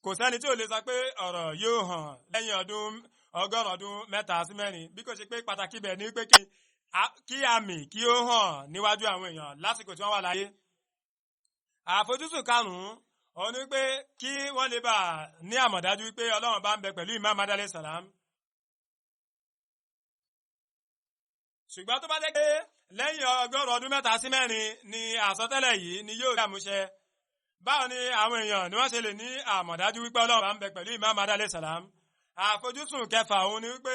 kò sẹ́ni tí ò lè sọ pé ọ̀rọ̀ yóò hàn lẹ́yìn 100 ọdún 3 sí 4, bí kò ṣe pé pàtàkì bẹ̀ ni pé kí àmì kí ó hàn níwájú àwọn èèyàn lásìkò tí wọ́n wà láyé. Àfojúsùn karùn-ún òun ni pé kí wọ́n lè bá ní àmọ̀dájú wípé Ọlọ́run bá ń bẹ pẹ̀lú Imam Adé alayhi salam. Ṣùgbọ́n tó bá jẹ́ pé lẹ́yìn 100 ọdún 3 sí 4 ni àsọtẹ́lẹ̀ yìí ni yóò rí àmúṣẹ, báwo ni àwọn èèyàn ni wọ́n ṣe lè ní àmọ̀dájú wípé Ọlọ́run bá ń bẹ pẹ̀lú Imam Adé alayhi salam? Àfojúsùn kẹfà òun ni wípé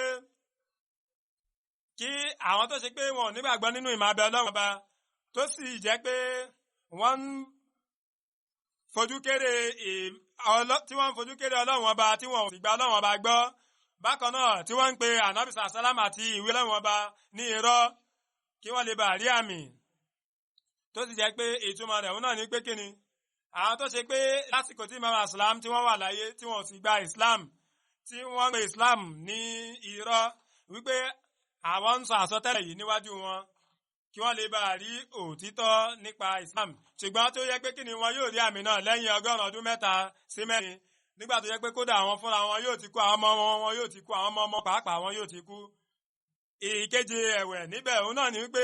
kí àwọn tó ṣe pé wọn ò nígbàgbọ́ nínú ìmọ̀ abẹ Ọlọ́run ọba, tó sì jẹ́ pé wọ́n ń fojú kéré Ọlọ́run ọba tí wọn ò sì gba Ọlọ́run ọba gbọ́, bákan náà tí wọ́n ń pe Ànábì sàlám àti ìwé Ọlọ́run ọba ní irọ́, kí wọ́n lè bá rí àmì. Tó sì jẹ́ pé ìtumọ̀ rẹ̀ òun náà ní pé kíni àwọn tó ṣe pé lásìkò tí Imam Aslam tí wọ́n wà láyé tí wọ́n sì gba Islam, tí wọ́n pe Islam ní irọ́, wípé àwọn ń sọ àsọtẹ́lẹ̀ yìí níwájú wọn kí wọ́n lè bá rí òtítọ́ nípa Islam. Ṣùgbọ́n tó yẹ pé kíni wọn yóò rí àmì náà lẹ́yìn 100 ọdún 3 sí 4, nígbà tó yẹ pé kódà àwọn fúnra wọn yóò ti kú, àwọn ọmọ wọn yóò ti kú, àwọn ọmọ pàápàá wọn yóò ti kú. Ìkeje ẹ̀wẹ̀ níbẹ̀ òun náà ni wípé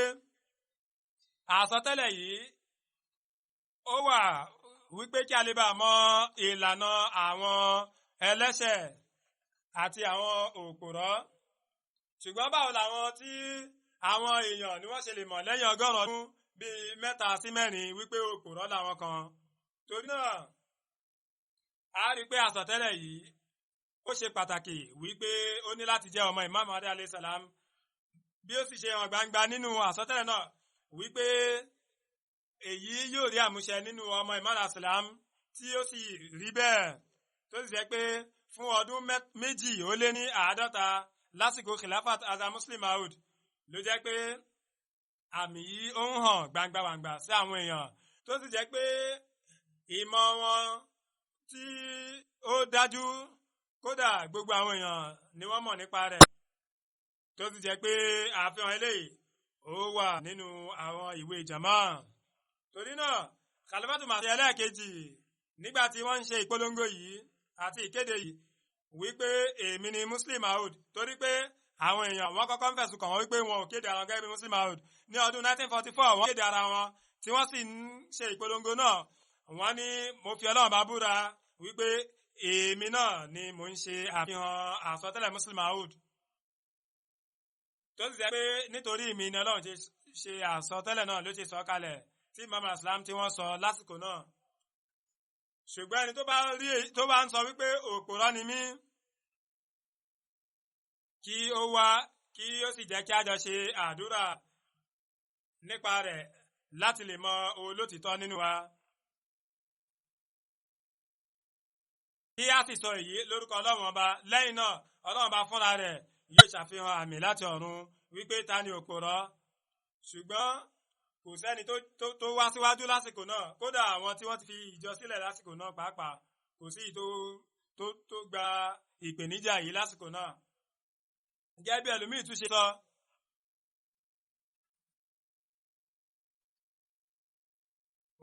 àsọtẹ́lẹ̀ yìí ó wà wípé kí a lè bá mọ ìlànà àwọn ẹlẹ́ṣẹ̀ àti àwọn òpòrọ́. Ṣùgbọ́n báwo làwọn tí àwọn èèyàn ni wọ́n ṣe lè mọ̀ lẹ́yìn 100 ọdún bíi 3 sí 4 wípé òpòrọ́ làwọn kan? Torí náà a rí pé àsọtẹ́lẹ̀ yìí ó ṣe pàtàkì wípé ó ní láti jẹ́ ọmọ Imam Mahdi alayhi salam bí ó sì ṣe hàn gbangba nínú àsọtẹ́lẹ̀ náà wípé èyí yóò rí àmúṣẹ nínú ọmọ Imam alayhi salam tí ó sì rí bẹ́ẹ̀ tó sì jẹ́ pé fún ọdún 250 lásìkò khilafat Hazrat Muslim Maud ló jẹ́ pé àmì yìí ó ń hàn gbangbangba sí àwọn èèyàn tó sì jẹ́ pé ìmọ̀ wọn tí ó dájú kódà gbogbo àwọn èèyàn ni wọ́n mọ̀ nípa rẹ̀ tó sì jẹ́ pé àfihàn eléyìí ó wà nínú àwọn ìwé jama. Torí náà Khalifatu Mahdi ẹlẹ́ẹ̀kejì nígbà tí wọ́n ń ṣe ìpolongo yìí àti ìkéde yìí wípé èmi ni Muslim Maud torí pé àwọn èèyàn wọ́n kọ́kọ́ ń fẹ̀sùn kàn wọ́n wípé wọn ò kéde ara wọn gẹ́gẹ́ bí Muslim Maud ní ọdún 1944 wọ́n kéde ara wọn tí wọ́n sì ń ṣe ìpolongo náà wọ́n ní mo fi Ọlọ́run bá búra wípé èmi náà ni mo ń ṣe àfihàn àsọtẹ́lẹ̀ Muslim Maud tó sì jẹ́ pé nítorí mi ni Ọlọ́run ṣe àsọtẹ́lẹ̀ náà ló ṣe sọ kalẹ̀ tí Imam al-Islam tí wọ́n sọ lásìkò náà. Ṣùgbọ́n ẹni tó bá ń sọ wípé òpòrọ́ ni mí kí ó wá kí ó sì jẹ́ kí a jọ ṣe àdúrà nípa rẹ̀ láti lè mọ olótìtọ́ nínú wa. Kí a sì sọ èyí lórúkọ Ọlọ́run ọba lẹ́yìn náà Ọlọ́run ọba fúnra rẹ̀ yóò ṣàfihàn àmì láti ọ̀run wípé ta ni òpòrọ́. Ṣùgbọ́n kò sẹ́ni tó wá síwájú lásìkò náà kódà àwọn tí wọ́n ti fi ìjọ sílẹ̀ lásìkò náà pàápàá kò sí tó gba ìpèníjà yìí lásìkò náà. Gẹ́gẹ́ bí ẹlòmíì tún ṣe sọ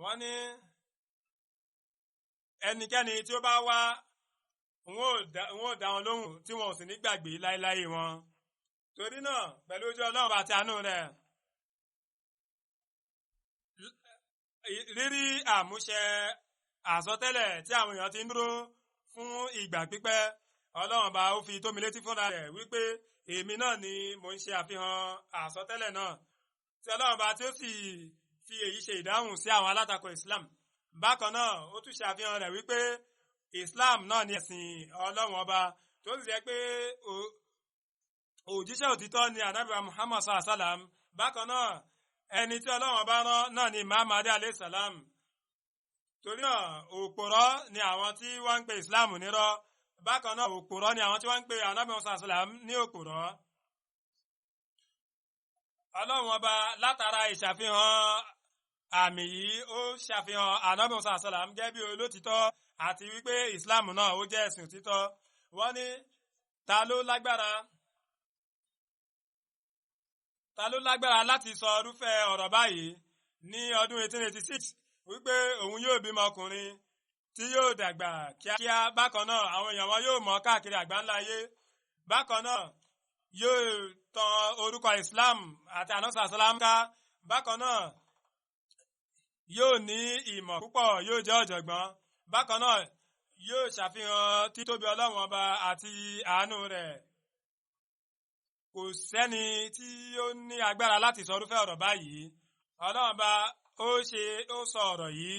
wọ́n ní ẹnikẹ́ni tí ó bá wá wọn ò dá wọn lóhùn tí wọn ò sì ní gbàgbé láéláé wọn. Torí náà pẹ̀lú ojú Ọlọ́run àti àánú rẹ̀ rírí àmúṣẹ àsọtẹ́lẹ̀ tí àwọn èèyàn ti ń dúró fún ìgbà pípẹ́ Ọlọ́run bá ó fi tó mi létí fúnra rẹ̀ wípé èmi náà ni mo ń ṣe àfihàn àsọtẹ́lẹ̀ náà tí Ọlọ́run bá tí ó sì fi èyí ṣe ìdáhùn sí àwọn alátakò Islam. Bákan náà ó tún ṣe àfihàn rẹ̀ wípé Islam náà ni ẹ̀sìn Ọlọ́run ọba tó sì jẹ́ pé òjíṣẹ́ òtítọ́ ni Ànábì Muhammad sallallahu alaihi wasallam. Bákan náà ẹni tí Ọlọ́run bá rán náà ni Imam Mahdi alayhi salam. Torí náà òpòrọ́ ni àwọn tí wọ́n ń pe Islam nírọ́. Bákan náà òpòrọ́ ni àwọn tí wọ́n ń pe Ànábì sallallahu alaihi wasallam ní òpòrọ́. Ọlọ́run ọba látara ìṣàfihàn àmì yìí ó ṣàfihàn Ànábì sallallahu alaihi wasallam gẹ́gẹ́ bí olótìtọ́ àti wípé Islam náà ó jẹ́ ẹ̀sìn òtítọ́. Wọ́n ní ta ló lágbára láti sọ irúfẹ́ ọ̀rọ̀ báyìí ní ọdún 1886 wípé òun yóò bímọ ọkùnrin tí yóò dàgbà kíákíá. Bákan náà àwọn èèyàn wọn yóò mọ̀ káàkiri àgbáńlá ayé. Bákan náà yóò tan orúkọ Islam àti Ànábì sallam ká. Bákan náà yóò ní ìmọ̀ púpọ̀ yóò jẹ́ ọ̀jọ̀gbọ́n. Bákan náà yóò ṣàfihàn títóbi Ọlọ́run ọba àti àánú rẹ̀. Kò sẹ́ni tí ó ní agbára láti sọ irúfẹ́ ọ̀rọ̀ báyìí. Ọlọ́run bá ó sọ ọ̀rọ̀ yìí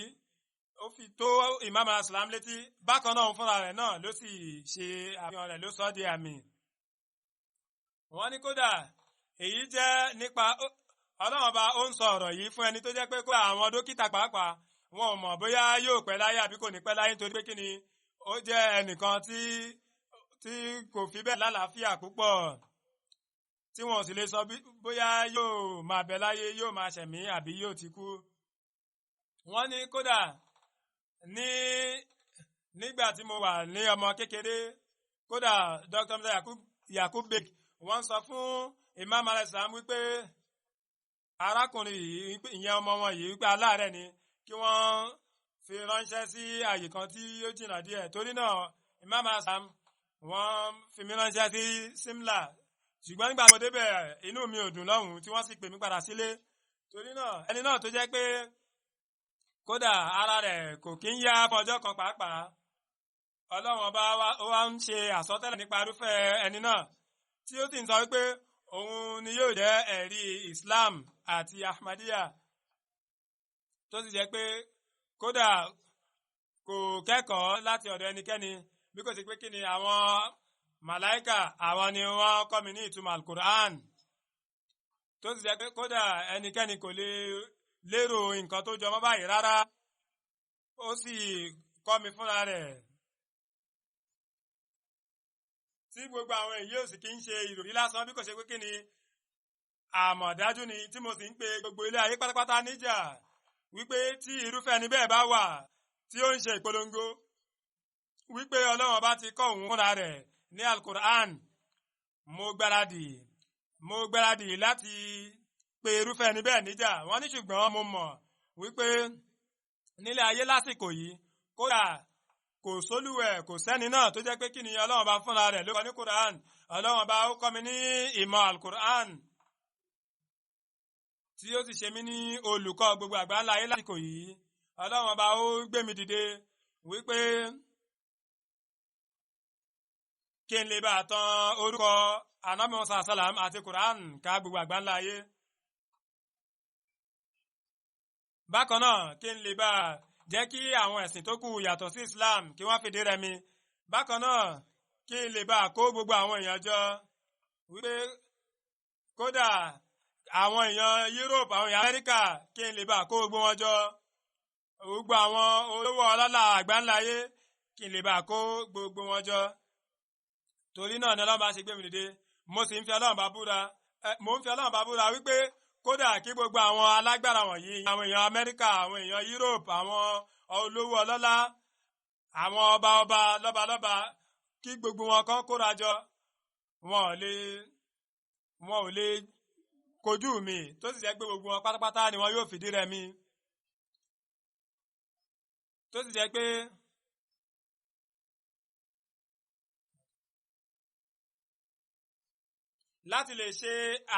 ó fi tó Imam al-Islam létí. Bákan náà fúnra rẹ̀ náà ló sì ṣe àfihàn rẹ̀ ló sọ di àmì. Wọ́n ní kódà èyí jẹ́ nípa Ọlọ́run bá ó ń sọ ọ̀rọ̀ yìí fún ẹni tó jẹ́ pé kó àwọn dókítà pàápàá wọn ò mọ̀ bóyá yóò pẹ́ láyé àbí kò ní pẹ́ láyé nítorí pé kí ni ó jẹ́ ẹnìkan tí kò fi bẹ́ẹ̀ lálàáfíà púpọ̀ tí wọn ò sì lè sọ bóyá yóò máa bẹ láyé yóò máa ṣẹ̀mí àbí yóò ti kú. Wọ́n ní kódà nígbà tí mo wà ní ọmọ kékeré kódà Dr. Yakub Beg wọ́n sọ fún Imam al-Islam wípé arákùnrin yìí ìyẹn ọmọ wọn yìí wípé aláàárẹ̀ ni kí wọ́n fi ránṣẹ́ sí àyè kan tí ó jìnnà díẹ̀. Torí náà Imam al-Islam wọ́n fi mí ránṣẹ́ sí Simla. Ṣùgbọ́n nígbà mo débẹ̀ inú mi ò dùn lọ́hùn tí wọ́n sì pè mí padà sílé. Torí náà ẹni náà tó jẹ́ pé kódà ara rẹ̀ kò kí ń yá fọjọ́ kan pàápàá. Ọlọ́run ọba wa ń ṣe àsọtẹ́lẹ̀ nípa irúfẹ́ ẹni náà tí ó sì ń sọ wípé òun ni yóò jẹ́ ẹ̀rí Islam àti Ahmadiyya tó sì jẹ́ pé kódà kò kẹ́kọ̀ọ́ láti ọ̀dọ̀ ẹnikẹ́ni bí kò sí pé kí ni àwọn màláìkà àwọn ni wọ́n kọ́ mi ní ìtumọ̀ alukur'an tó sì jẹ́ pé kódà ẹnikẹ́ni kò lè lérò nǹkan tó jọmọ́ báyìí rárá ó sì kọ́ mi fúnra rẹ̀ tí gbogbo àwọn èyí ò sì kí ń ṣe ìròrí lásán bí kò ṣe pé kí ni àmọ̀dájú ni tí mo sì ń pe gbogbo ilé ayé pátápátá níjà wípé tí irúfẹ́ ni bẹ́ẹ̀ bá wà tí ó ń ṣe ìpolongo wípé Ọlọ́run bá ti kọ́ òun fúnra rẹ̀ ní alukur'an mo gbáradì láti pe irúfẹ́ ni bẹ́ẹ̀ níjà wọ́n ní ṣùgbọ́n mo mọ̀ wípé nílé ayé lásìkò yìí kódà kò sólúwẹ̀ kò sẹ́ni náà tó jẹ́ pé kí ni Ọlọ́run bá fúnra rẹ̀ ló kọ́ ní Qur'an Ọlọ́run bá ó kọ́ mi ní ìmọ̀ alukur'an tí ó sì ṣe mí ní olùkọ́ gbogbo àgbáńlá ayé lásìkò yìí Ọlọ́run bá ó gbé mi dìde wípé kí n lè bá tan orúkọ Ànábì Muhammad sallam àti Qur'an ká gbogbo àgbáńlá ayé bákan náà kí n lè bá jẹ́ kí àwọn ẹ̀sìn tó kù yàtọ̀ sí Islam kí wọ́n fìdí rẹmi bákan náà kí n lè bá kó gbogbo àwọn èèyàn jọ wípé kódà àwọn èèyàn Europe àwọn èèyàn Amẹ́ríkà kí n lè bá kó gbogbo wọn jọ gbogbo àwọn olówó ọlọ́lá àgbáńlá ayé kí n lè bá kó gbogbo wọn jọ torí náà ni Ọlọ́run bá ṣe gbé mi dìde mo sì ń fi Ọlọ́run bá búra wípé kódà kí gbogbo àwọn alágbára wọ̀nyí àwọn èèyàn Amẹ́ríkà àwọn èèyàn Europe àwọn olówó ọlọ́lá àwọn ọba lọ́balọ́ba kí gbogbo wọn kan kóra jọ wọn ò lè kojú mi tó sì jẹ́ pé gbogbo wọn pátápátá ni wọn yóò fìdí rẹmi tó sì jẹ́ pé láti lè ṣe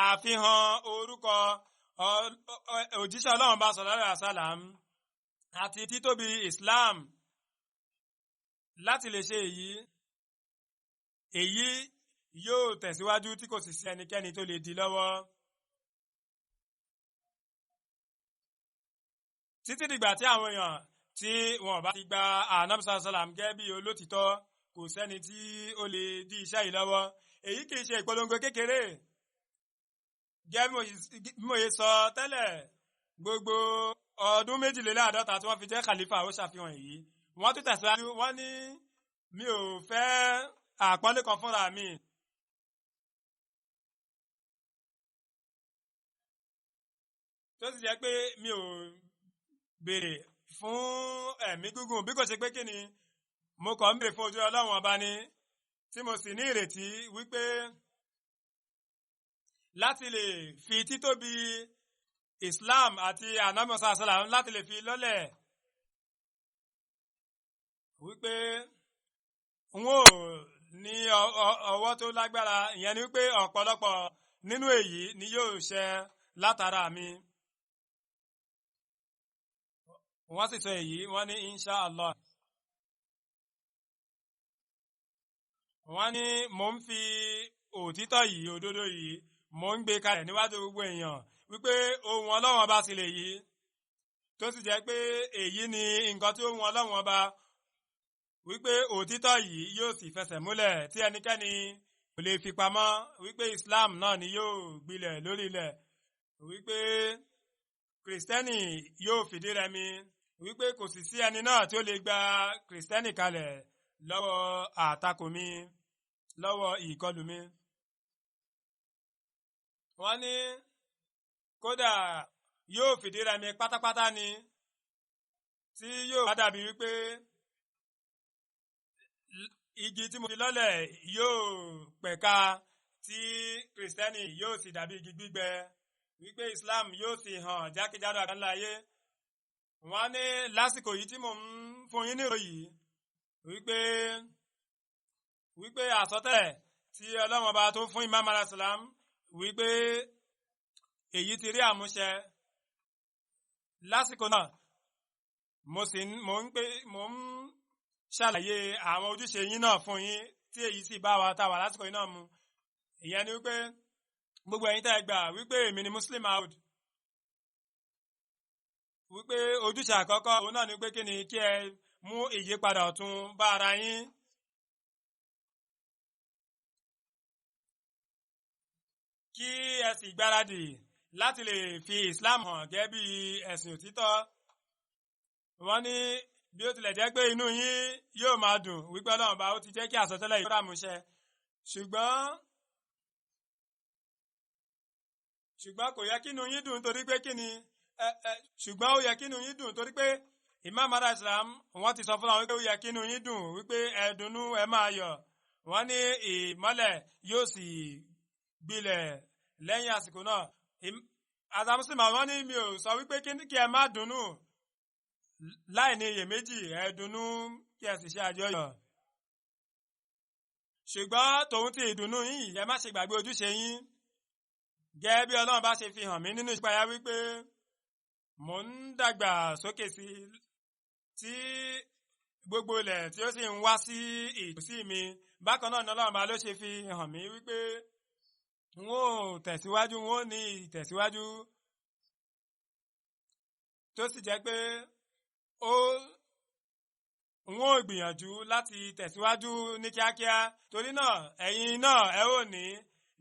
àfihàn orúkọ òjíṣẹ́ Ọlọ́run bá sallallahu alaihi wasallam àti títóbi Islam láti lè ṣe èyí yóò tẹ̀síwájú tí kò sì sí ẹnikẹ́ni tó lè dí lọ́wọ́ títí dìgbà tí àwọn èèyàn tí wọn bá ti gba Ànábì sallallahu alaihi wasallam gẹ́gẹ́ bí olótìtọ́ kò sẹ́ni tí ó lè dí iṣẹ́ yìí lọ́wọ́ èyí kìí ṣe ìpolongo kékeré gẹ́gẹ́ bí mo yẹ sọ tẹ́lẹ̀ gbogbo ọdún 52 tí wọ́n fi jẹ́ khalifa ó ṣàfihàn èyí wọ́n tún tẹ̀síwájú wọ́n ní mi ò fẹ́ àpọ́nlé kan fúnra mi tó sì jẹ́ pé mi ò béèrè fún ẹ̀mí gígùn bí kò ṣe pé kí ni mo kàn ń béèrè fún ojú Ọlọ́run ọba ni tí mo sì ní ìrètí wípé láti lè fi títóbi Islam àti Ànábì Muhammad sallam láti lè fi lọ́lẹ̀ wípé n ó ní ọwọ́ tó lágbára ìyẹn ni wípé ọ̀pọ̀lọpọ̀ nínú èyí ni yóò ṣẹ látara mi wọ́n sì sọ èyí wọ́n ní insha Allah wọ́n ní mò ń fi òtítọ́ yìí òdodo yìí mò ń gbé kalẹ̀ níwájú gbogbo èèyàn wípé ohun Ọlọ́run ọba sì lè yí tó sì jẹ́ pé èyí ni nǹkan tí ohun Ọlọ́run ọba wípé òtítọ́ yìí yóò sì fẹsẹ̀ múlẹ̀ tí ẹnikẹ́ni kò lè fi pamọ́ wípé Islam náà ni yóò gbilẹ̀ lórí ilẹ̀ wípé Kristẹni yóò fìdí rẹmi wípé kò sì sí ẹni náà tí ó lè gba Kristẹni kalẹ̀ lọ́wọ́ àtakò mi lọ́wọ́ ìkọlù mi. Wọ́n ní kódà yóò fìdí rẹmi pátápátá ni tí yóò dàbí wípé igi tí mo fi lọ́lẹ̀ yóò pẹ̀ka tí Kristẹni yóò sì dàbí igi gbígbẹ wípé Islam yóò sì hàn jákèjádò àgbáńlá ayé. Wọ́n ní lásìkò yìí tí mo ń fún yín nírò yìí wípé àsọtẹ́lẹ̀ tí Ọlọ́run ọba tó fún Imam alayhi salam wípé èyí ti rí àmúṣẹ lásìkò náà mo ń ṣàlàyé àwọn ojúṣe yín náà fún yín tí èyí sì bá wa táwà lásìkò yìí náà mu ìyẹn ni wípé gbogbo ẹ̀yin tẹ́ gbà wípé èmi ni Muslim out wípé ojúṣe àkọ́kọ́ òun náà ni pé kí ni kí ẹ mú ìyípadà ọ̀tun bá ara yín. Kí ẹ sì gbáradì láti lè fi Islam hàn gẹ́gẹ́ bí ẹ̀sìn òtítọ́. Wọ́n ní bí ó tilẹ̀ jẹ́ pé inú yín yóò máa dùn wípé Ọlọ́run bá ó ti jẹ́ kí àsọtẹ́lẹ̀ yìí rámúṣẹ, ṣùgbọ́n kò yẹ kí inú yín dùn torí pé ṣùgbọ́n ó yẹ kí inú yín dùn torí pé Imam Mahdi Islam wọ́n ti sọ fún wa wípé ó yẹ kí inú yín dùn wípé ẹ dunnú ẹ máa yọ̀. Wọ́n ní ìmọ́lẹ̀ yóò sì gbilẹ̀ lẹ́yìn àsìkò náà. Àtàmùsùlùmí wọ́n ní mi ò sọ wípé kí ẹ má dunnú láì ní iyèméjì, ẹ dunnú kí ẹ sì ṣe àjọyọ̀. Ṣùgbọ́n tòun ti ìdùnnú yín ẹ má ṣe gbàgbé ojúṣe yín. Gẹ́gẹ́ bí Ọlọ́run bá ṣe fi hàn mí nínú ìṣípayá wípé mò ń dàgbà sókè sí tí gbogbo ilẹ̀ tí ó sì ń wá sí ìtòsí mi. Bákan náà ni Ọlọ́run bá ló ṣe fi hàn mí wípé n ó tẹ̀síwájú, n ó ní ìtẹ̀síwájú tó sì jẹ́ pé n ó gbìyànjú láti tẹ̀síwájú ní kíákíá. Torí náà ẹ̀yin náà ẹ ó ní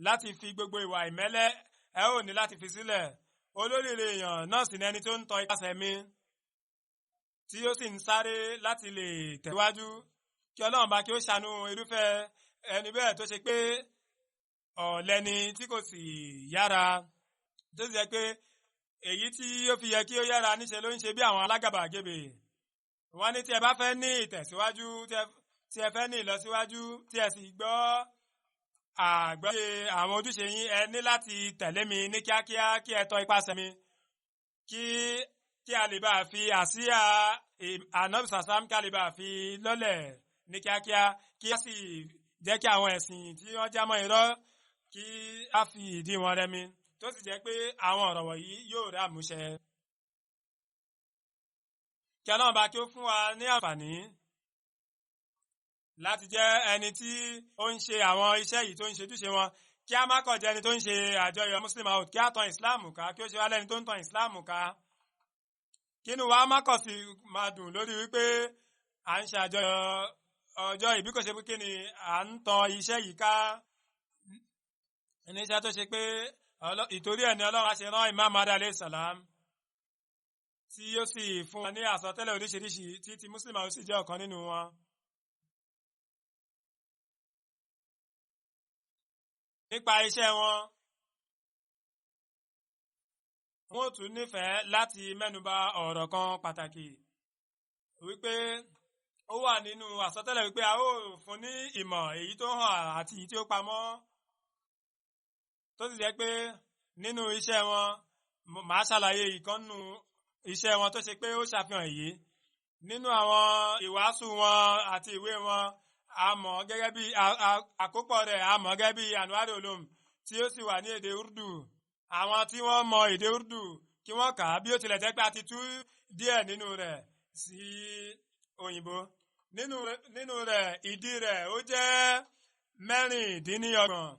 láti fi gbogbo ìwà ìmẹ́lẹ́ ẹ ó ní láti fi sílẹ̀. Olóríire èèyàn náà sì ní ẹni tó ń tọ ipasẹ̀ mi tí ó sì ń sáré láti lè tẹ̀síwájú. Kí Ọlọ́run bá kí ó ṣàánú irúfẹ́ ẹni bẹ́ẹ̀ tó ṣe pé ọ̀lẹ ni tí kò sì yára, tó sì jẹ́ pé èyí tí ó fi yẹ kí ó yára níṣe ló ń ṣe bí àwọn alágàbàgebè. Wọ́n ní tí ẹ bá fẹ́ ní ìtẹ̀síwájú, tí ẹ fẹ́ ní ìlọsíwájú, tí ẹ sì gbọ́ àgbọ́yé àwọn ojúṣe yín, ẹ ní láti tẹ̀lé mi ní kíákíá kí ẹ tọ ipasẹ̀ mi kí a lè bá fi àsíá Ànábì sàsám ká lè bá fi lọ́lẹ̀ ní kíákíá, kí a sì jẹ́ kí àwọn ẹ̀sìn tí wọ́n já mọ́ irọ́ kí a fi ìdí wọn rẹmi, tó sì jẹ́ pé àwọn ọ̀rọ̀ wọ̀nyí yóò rí àmúṣẹ. Kí Ọlọ́run bá kí ó fún wa ní àǹfààní láti jẹ́ ẹni tí ó ń ṣe àwọn iṣẹ́ yìí tó ń ṣe ojúṣe wọn, kí a má kọ̀ jẹ́ ẹni tó ń ṣe àjọyọ̀ Muslim Out, kí a tan ìsìláàmù ká, kí ó ṣe wá lẹ́ni tó ń tan ìsìláàmù ká. Kínú wa má kọ̀ sí máa dùn lórí wípé à ń ṣe àjọyọ̀ ọjọ́ ìbí, kò ṣe pé kí ni à ń tan iṣẹ́ yìí ká ní iṣẹ́ tó ṣe pé ìtorí ẹ̀ ni Ọlọ́run á ṣe rán Imam Mahdi alayhi salam, tí ó sì fún wa ní àsọtẹ́lẹ̀ oríṣiríṣi tí Muslim Out sì jẹ́ ọ̀kan nínú wọn. Nípa iṣẹ́ wọn, wọ́n tún nífẹ̀ẹ́ láti mẹ́nuba ọ̀rọ̀ kan pàtàkì wípé ó wà nínú àsọtẹ́lẹ̀ wípé a ó fún ní ìmọ̀ èyí tó hàn àti èyí tí ó pamọ́, tó sì jẹ́ pé nínú iṣẹ́ wọn màá ṣàlàyé ìkànnù iṣẹ́ wọn tó ṣe pé ó ṣàfihàn èyí. Nínú àwọn ìwàásù wọn àti ìwé wọn, a mọ̀ gẹ́gẹ́ bí àkópọ̀ rẹ̀, a mọ̀ gẹ́gẹ́ bí Anwar Ulum tí ó sì wà ní èdè Urdu. Àwọn tí wọ́n mọ èdè Urdu kí wọ́n kà á, bí ó tilẹ̀ jẹ́ pé a ti tú díẹ̀ nínú rẹ̀ sí òyìnbó. Nínú rẹ̀ ìdí rẹ̀ ó jẹ́ 26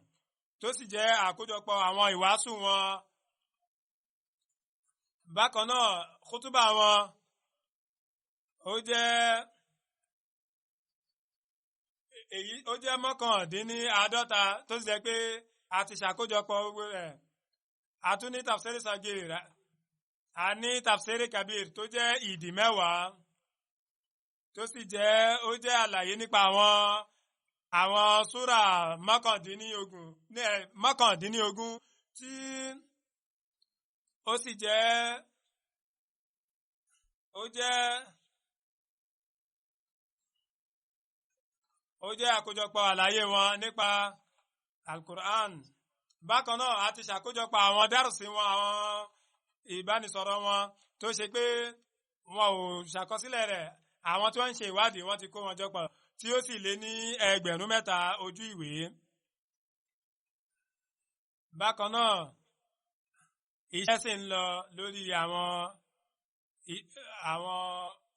tó sì jẹ́ àkójọpọ̀ àwọn ìwàásù wọn. Bákan náà kútúbà wọn ó jẹ́ 49 tó sì jẹ́ pé a ti ṣàkójọpọ̀ gbogbo rẹ̀. A tún ní tafsiri sagir, a ní tafsiri kabir tó jẹ́ ìdí 10 tó sì jẹ́ ó jẹ́ àlàyé nípa àwọn súrà 19 tí ó sì jẹ́ àkójọpọ̀ àlàyé wọn nípa Al-Qur'an. Bákan náà a ti ṣàkójọpọ̀ àwọn dárùsí wọn, àwọn ìbánisọ̀rọ̀ wọn tó ṣe pé wọn ò ṣàkọsílẹ̀ rẹ̀. Àwọn tí wọ́n ń ṣe ìwádìí wọ́n ti kó wọn jọpọ̀ tí ó sì lé ní 3,000 ojú ìwé. Bákan náà iṣẹ́ sì ń lọ lórí àwọn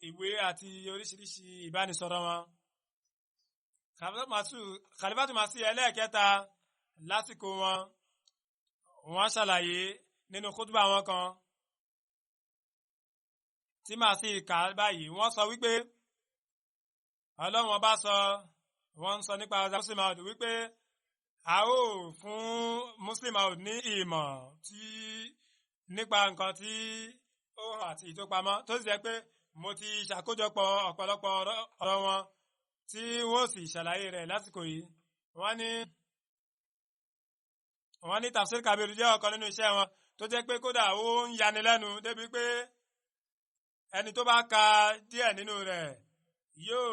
ìwé àti oríṣiríṣi ìbánisọ̀rọ̀ wọn. Khalifatu Masih ẹlẹ́ẹ̀kẹta lásìkò wọn, wọ́n ṣàlàyé nínú khutbah wọn kan tí Masih kà báyìí. Wọ́n sọ wípé ọlọ́run ọba sọ wọ́n ń sọ nípa Muslim Maud wípé a ó fún Muslim Maud ní ìmọ̀ tí nípa nǹkan tí ó hàn àti ìtópamọ́ tó sì jẹ́ pé mo ti ṣàkójọpọ̀ ọ̀pọ̀lọpọ̀ ọ̀rọ̀ wọn tí wọ́n sì ṣàlàyé rẹ̀ lásìkò yìí. wọ́n ní Tafsir Kabir jẹ́ ọ̀kan nínú iṣẹ́ wọn tó jẹ́ pé kódà ó ń yani lẹ́nu débi pé ẹni tó bá ka díẹ̀ nínú rẹ̀ yóò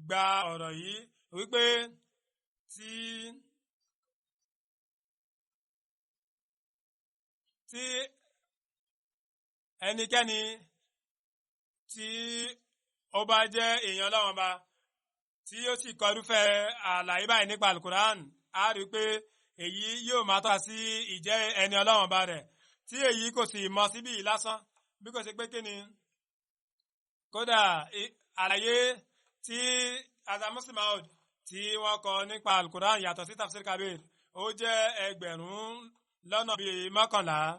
gba ọ̀rọ̀ yìí wípé tí ẹnikẹ́ni tí ó bá jẹ́ èèyàn Ọlọ́run bá tí ó sì kọ irúfẹ́ àlàyé báyìí nípa Al-Qur'an á rí pé èyí yóò máa tọ́ sí ìjẹ́ ẹni Ọlọ́run bá rẹ̀ tí èyí kò sì mọ síbí lásán bí kò sí pé kí ni kódà àlàyé tí Muslim Maud tí wọ́n kọ nípa Al-Qur'an yàtọ̀ sí Tafsir Kabir ó jẹ́ 11,11.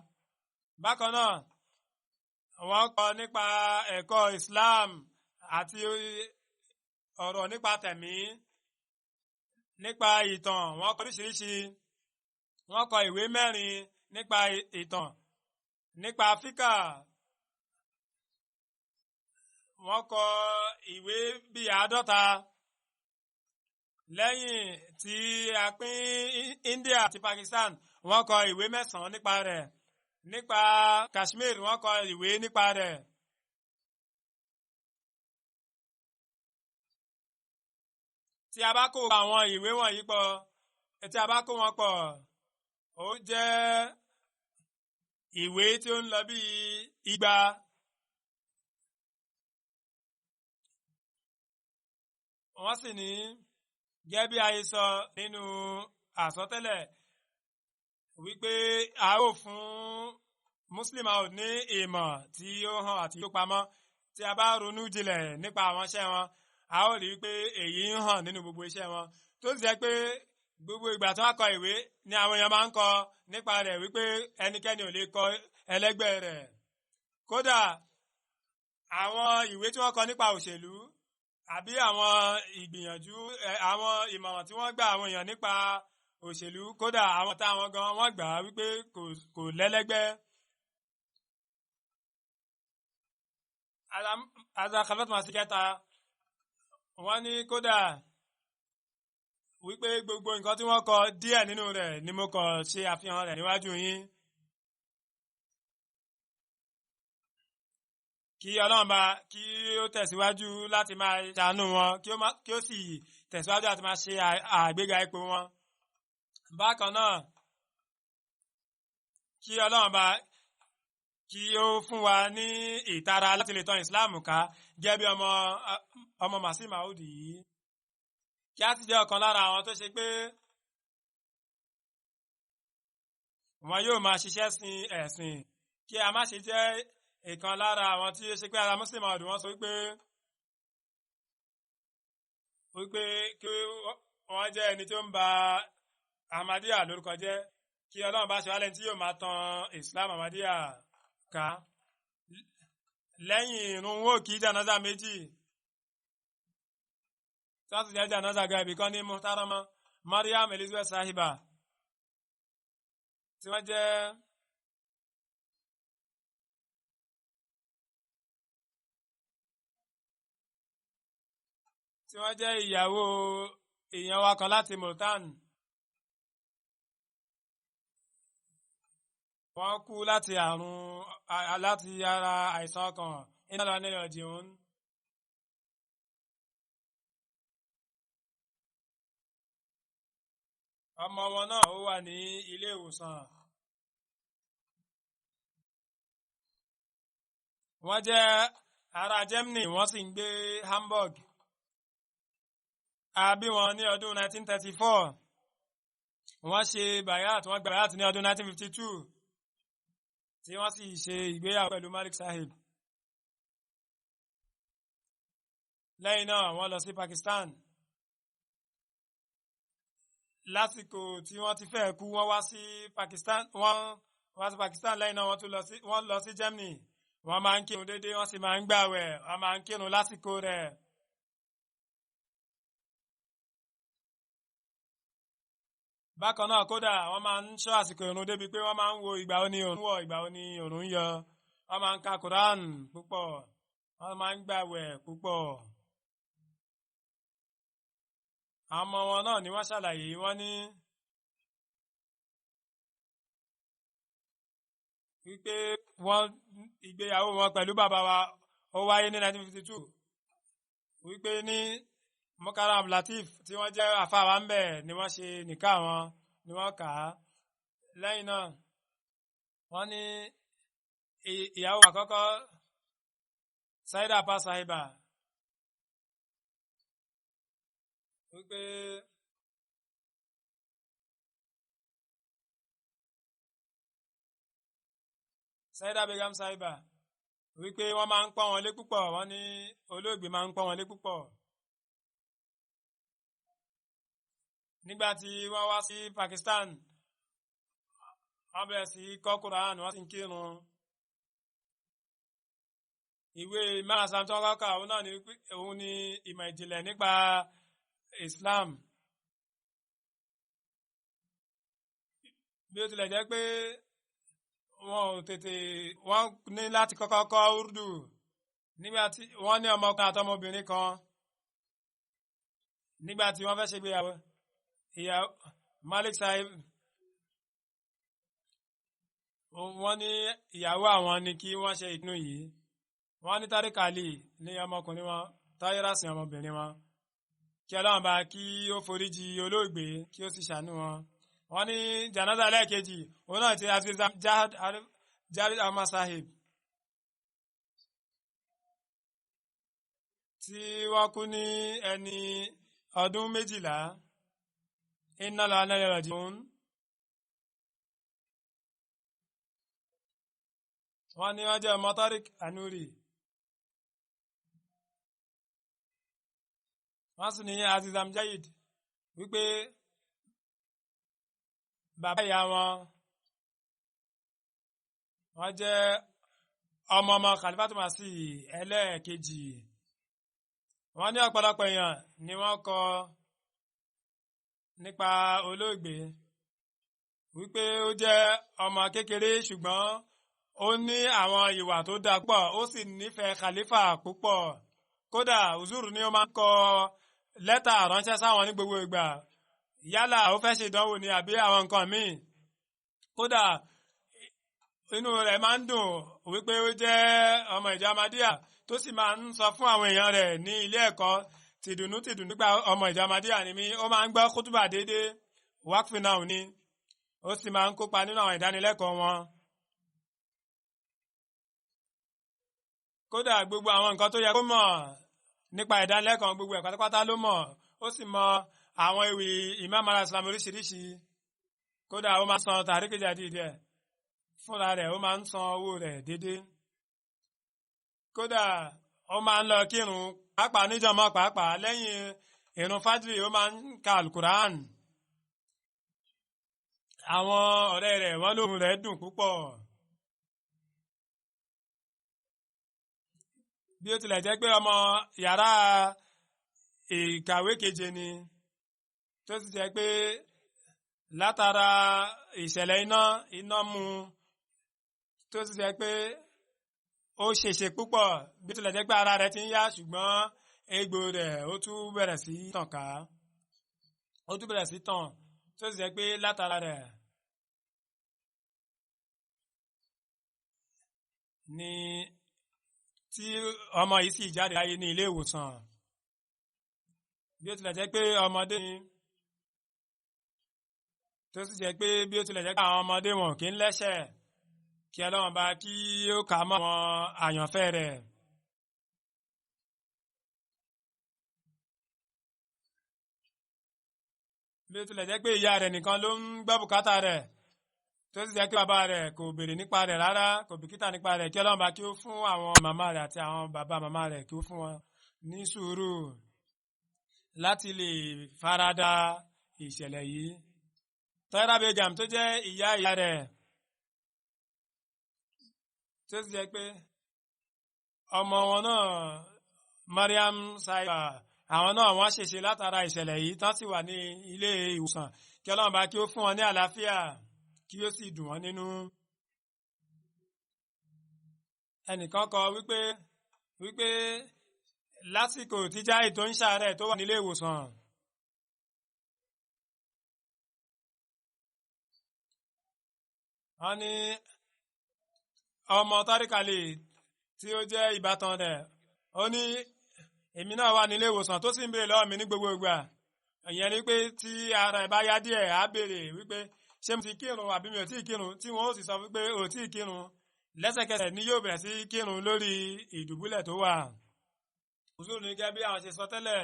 Bákan náà wọ́n kọ nípa ẹ̀kọ́ Islam àti ọ̀rọ̀ nípa tẹ̀mí nípa ìtàn wọ́n kọ oríṣiríṣi wọ́n kọ ìwé 4 nípa ìtàn nípa Áfíríkà wọ́n kọ ìwé bíi 50 lẹ́yìn tí a pín India àti Pakistan wọ́n kọ ìwé 9 nípa rẹ̀ nípa Kashmir wọ́n kọ ìwé nípa rẹ̀. Tí a bá kó àwọn ìwé wọ̀nyí pọ̀ tí a bá kó wọn pọ̀ ó jẹ́ ìwé tí ó ń lọ bí 200. Wọ́n sì ní gẹ́gẹ́ bí a ṣe sọ nínú àsọtẹ́lẹ̀ wípé a ó fún Muslim Maud ní ìmọ̀ tí ó hàn àti tó pamọ́ tí a bá ronú jinlẹ̀ nípa àwọn iṣẹ́ wọn a ó rí pé èyí ń hàn nínú gbogbo iṣẹ́ wọn tó sì jẹ́ pé gbogbo ìgbà tí wọ́n kọ ìwé ni àwọn èèyàn máa ń kọ nípa rẹ̀ wípé ẹnikẹ́ni ò lè kọ ẹlẹ́gbẹ́ rẹ̀. Kódà àwọn ìwé tí wọ́n kọ nípa òṣèlú àbí àwọn ìgbìyànjú àwọn ìmọ̀ràn tí wọ́n gbà àwọn èèyàn nípa òṣèlú kódà àwọn táwọn gan wọ́n gbà wípé kò lẹ́lẹ́gbẹ́. Azakafat Masikẹta wọ́n ní kódà wípé gbogbo nǹkan tí wọ́n kọ díẹ̀ nínú rẹ̀ ni mo kọ ṣe àfihàn rẹ̀ níwájú yín. Kí Ọlọ́run bá kí ó tẹ̀síwájú láti máa ṣàánú wọn kí ó sì tẹ̀síwájú láti máa ṣe àgbéga ipò wọn. Bákan náà kí Ọlọ́run bá kí ó fún wa ní ìtara láti lè tàn Ìsìláàmù ká gẹ́gẹ́ bí ọmọ Muslim Maud yìí. Kí á sì jẹ́ ọ̀kan lára àwọn tó ṣe pé wọn yóò máa ṣiṣẹ́ sin ẹ̀sìn kí a má ṣe jẹ́ ìkan lára àwọn tí ó ṣe pé ara Muslim Maud wọ́n sọ wípé kí wọ́n jẹ́ ẹni tó ń ba Ahmadiyya lórúkọ jẹ́ kí Ọlọ́run bá ṣe wálẹ̀ tí yóò máa tan Islam Ahmadiyya ká. Lẹ́yìn ìrun wó kí jánásà méjì tí wọ́n sì jẹ́ jánásà gẹ́gẹ́ bí kan ní Muhtarama Maryam Elizabeth Sahiba tí wọ́n jẹ́ ìyàwó èèyàn wa kan láti Multan. Wọ́n kú láti ara àìsàn ọkàn iná lọ nílẹ̀ ọ̀dìhún. Ọmọ wọn náà ó wà ní ilé ìwòsàn. Wọ́n jẹ́ ará Germany wọ́n sì ń gbé Hamburg. A bí wọn ní ọdún 1934. Wọ́n ṣe bayat wọ́n gba bayat ní ọdún 1952 tí wọ́n sì ṣe ìgbéyàwó pẹ̀lú Malik Sahib. Lẹ́yìn náà wọ́n lọ sí Pakistan. Lásìkò tí wọ́n ti fẹ́ kú wọ́n wá sí Pakistan lẹ́yìn náà wọ́n lọ sí Germany. Wọ́n máa ń kírun déédéé wọ́n sì máa ń gbààwẹ̀ wọ́n máa ń kírun lásìkò rẹ̀. bákan náà kódà wọ́n máa ń ṣọ́ àsìkò ìrun débi pé wọ́n máa ń wo ìgbà wo ni òòrùn wọ̀ ìgbà wo ni òòrùn yọ wọ́n máa ń ka Quran púpọ̀ wọ́n máa ń gbààwẹ̀ púpọ̀. àwọn ọmọ wọn náà ni wọ́n ṣàlàyé wọ́n ní wípé wọ́n ìgbéyàwó wọn pẹ̀lú bàbá wa ó wáyé ní 1952 wípé ní Mukaram Latif tí wọ́n jẹ́ àfáà ń bẹ̀ ni wọ́n ṣe nìka wọn ni wọ́n kà á. lẹ́yìn náà wọ́n ní ìyàwó àkọ́kọ́ Saida Pa Sahiba wípé Saida Begum Sahiba wípé wọ́n máa ń pọ́n wọn lé púpọ̀ wọ́n ní olóògbé máa ń pọ́n wọn lé púpọ̀. nígbà tí wọ́n wá sí Pakistan wọ́n bẹ̀rẹ̀ sí kọ́ Quran wọ́n sì ń kírun. ìwé márasàm tó kọ́kọ́ òun náà òun ni ìmọ̀ ìjìnlẹ̀ nípa Islam. bí ó tilẹ̀ jẹ́ pé wọ́n ní láti kọ́kọ́ kọ́ Urdu nígbà tí wọ́n ní ọmọkùnrin àtọmọbìnrin kan nígbà tí wọ́n fẹ́ ṣe ìgbéyàwó ìyàwó Malik Sahib wọ́n ní ìyàwó àwọn ni kí wọ́n ṣe ìpinnu yìí wọ́n ní Tariq Ali ní ọmọkùnrin wọn Tahira sí ọmọbìnrin wọn kí Ọlọ́run bá kí ó foríjì olóògbé kí ó sì ṣàánú wọn. wọ́n ní janaza lẹ́ẹ̀kejì òun náà ti Aziz Jarid Ahmad Sahib tí wọ́n kú ní ẹni ọdún 12 inna lillahi wa inna ilaihi raji'un. wọ́n ní wọ́n jẹ́ ọmọ Tariq Anuri wọ́n sì ní Aziz Amjad wípé bàbá ìyá wọ́n jẹ́ ọmọ Khalifatu Masih ẹlẹ́ẹ̀kejì. wọ́n ní ọ̀pọ̀lọpọ̀ èèyàn ni wọ́n kọ nípa olóògbé wípé ó jẹ́ ọmọ kékeré ṣùgbọ́n ó ní àwọn ìwà tó dáa púpọ̀ ó sì nífẹ̀ẹ́ Khalifa púpọ̀. kódà Uzuru ni ó máa ń kọ lẹ́tà ránṣẹ́ sáwọn ní gbogbo ìgbà yálà ó fẹ́ ṣe ìdánwò ni àbí àwọn nǹkan míì. kódà inú rẹ̀ máa ń dùn wípé ó jẹ́ ọmọ ìjọ Ahmadiyya tó sì máa ń sọ fún àwọn èèyàn rẹ̀ ní ilé ẹ̀kọ́ tìdùnnú nípa ọmọ ìjọ Ahmadiyya ni mí. ó máa ń gbọ́ kútùbà déédéé wákfì náà ni ó sì máa ń kópa nínú àwọn ìdánilẹ́kọ̀ọ́ wọn. kódà gbogbo àwọn nǹkan tó yẹ kó mọ̀ nípa ìdánilẹ́kọ̀ọ́ gbogbo ẹ̀ pátápátá ló mọ̀ ó sì mọ àwọn ewì Imam al-Islam oríṣiríṣi. kódà ó máa san Tariq Jadid ẹ̀ fúnra rẹ̀ ó máa ń san owó rẹ̀ déédéé. kódà ó máa ń lọ kírun pàápàá níjàmọ́ pàápàá lẹ́yìn ìrun fájìrì ó máa ń ka alukuraan. àwọn ọ̀rẹ́ rẹ̀ wọ́n lóhùn rẹ̀ dùn púpọ̀. bí ó tilẹ̀ jẹ́ pé ọmọ yàrá ìkàwé keje ni tó sì jẹ́ pé látara ìṣẹ̀lẹ̀ iná mú tó sì jẹ́ pé ó ṣèṣe púpọ̀ bí ó tilẹ̀ jẹ́ pé ara rẹ̀ ti ń yá ṣùgbọ́n egbò rẹ̀ ó tún bẹ̀rẹ̀ sí tàn ká ó tún bẹ̀rẹ̀ sí tàn tó sì jẹ́ pé látara rẹ̀ ni tí ọmọ yìí sì jáde láyé ní ilé ìwòsàn. bí ó tilẹ̀ jẹ́ pé ọmọdé ni tó sì jẹ́ pé bí ó tilẹ̀ jẹ́ pé àwọn ọmọdé wọn kì í lẹ́ṣẹ̀ kí Ọlọ́run bá kí ó kà mọ́ àwọn àyànfẹ́ rẹ̀. bí ó tilẹ̀ jẹ́ pé ìyá rẹ̀ nìkan ló ń gbọ́ bùkátà rẹ̀ tó sì jẹ́ pé bàbá rẹ̀ kò béèrè nípa rẹ̀ rárá kò bìkítà nípa rẹ̀ kí Ọlọ́run bá kí ó fún àwọn màmá rẹ̀ àti àwọn bàbá màmá rẹ̀ kí ó fún wọn ní sùúrù láti lè farada ìṣẹ̀lẹ̀ yìí. Tahira Begum tó jẹ́ ìyá rẹ̀ tó sì jẹ́ pé ọmọ wọn náà Mariam Sahiba àwọn náà wọ́n ṣèṣe látara ìṣẹ̀lẹ̀ yìí tán sì wà ní ilé ìwòsàn kí Ọlọ́run bá kí ó fún wọn ní àlàáfíà kí ó sì dùn wọ́n nínú. ẹnìkan kọ wípé lásìkò tí Jáì tó ń ṣàárẹ̀ tó wà nílé ìwòsàn wọ́n ní ọmọ tárìkàlì tí ó jẹ́ ìbátan rẹ̀ ó ní èmi náà wà nílé ìwòsàn tó sì ń béèrè lọ́wọ́ mi ní gbogbo ìgbà ìyẹn ni pé tí ara ẹ̀ bá yá díẹ̀ á béèrè wípé ṣé mo ti kírun àbí mi ò tí ì kírun tí wọ́n ó sì sọ wípé ò tí ì kírun lẹ́sẹ̀kẹsẹ̀ ni yóò bẹ̀rẹ̀ sí kírun lórí ìdùbúlẹ̀ tó wà. òṣùlù ní gẹ́gẹ́ bí àwọn ṣe sọ tẹ́lẹ̀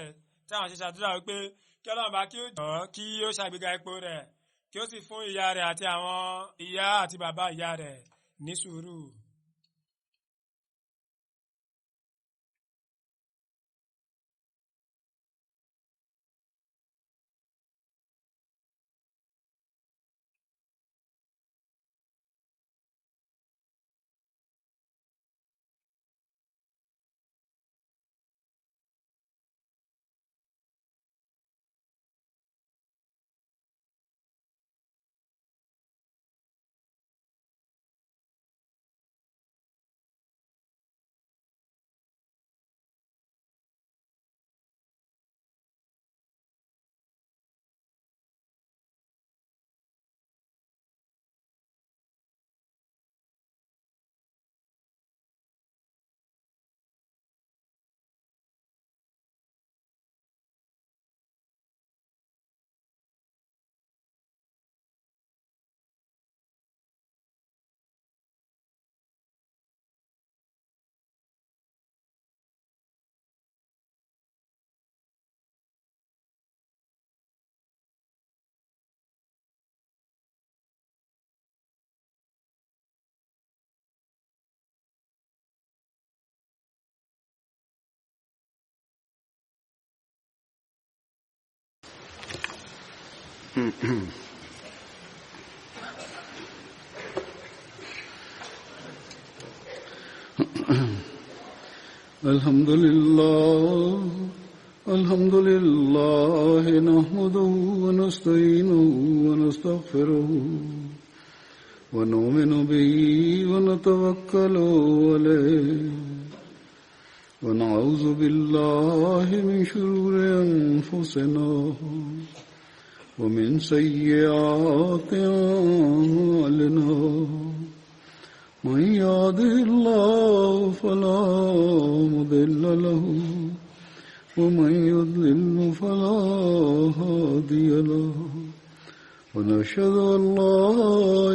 tí àwọn ṣe ṣàdúrà wípé kí Ọlọ́run bá kí ó jọ kí ó ṣàgbéga ipò rẹ̀ kí ó sì fún ìyá rẹ̀ àti àwọn ìyá àti bàbá ìyá rẹ̀ ní sùúrù. الحمد لله نحمده ونستعينه ونستغفره ونؤمن به ونتوكل عليه ونعوذ بالله من شرور أنفسنا ومن سيئات أعمالنا من يهده الله فلا مضل له ومن يضلل فلا هادي له ونشهد أن لا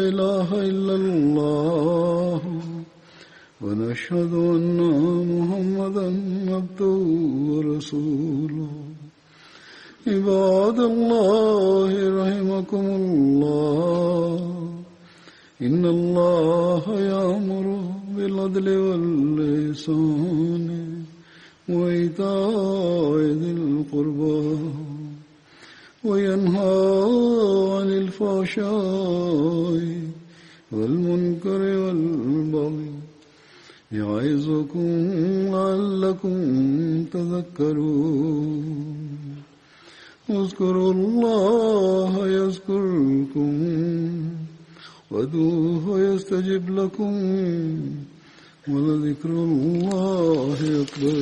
إله إلا الله ونشهد أن محمدا عبده ورسوله عباد الله رحمكم الله إن الله يأمر بالعدل والإحسان وإيتاء ذي القربى وينهى عن الفحشاء والمنكر والبغي يعظكم لعلكم تذكرون اذكروا الله يذكركم وادعوه يستجب لكم ولذكر الله أكبر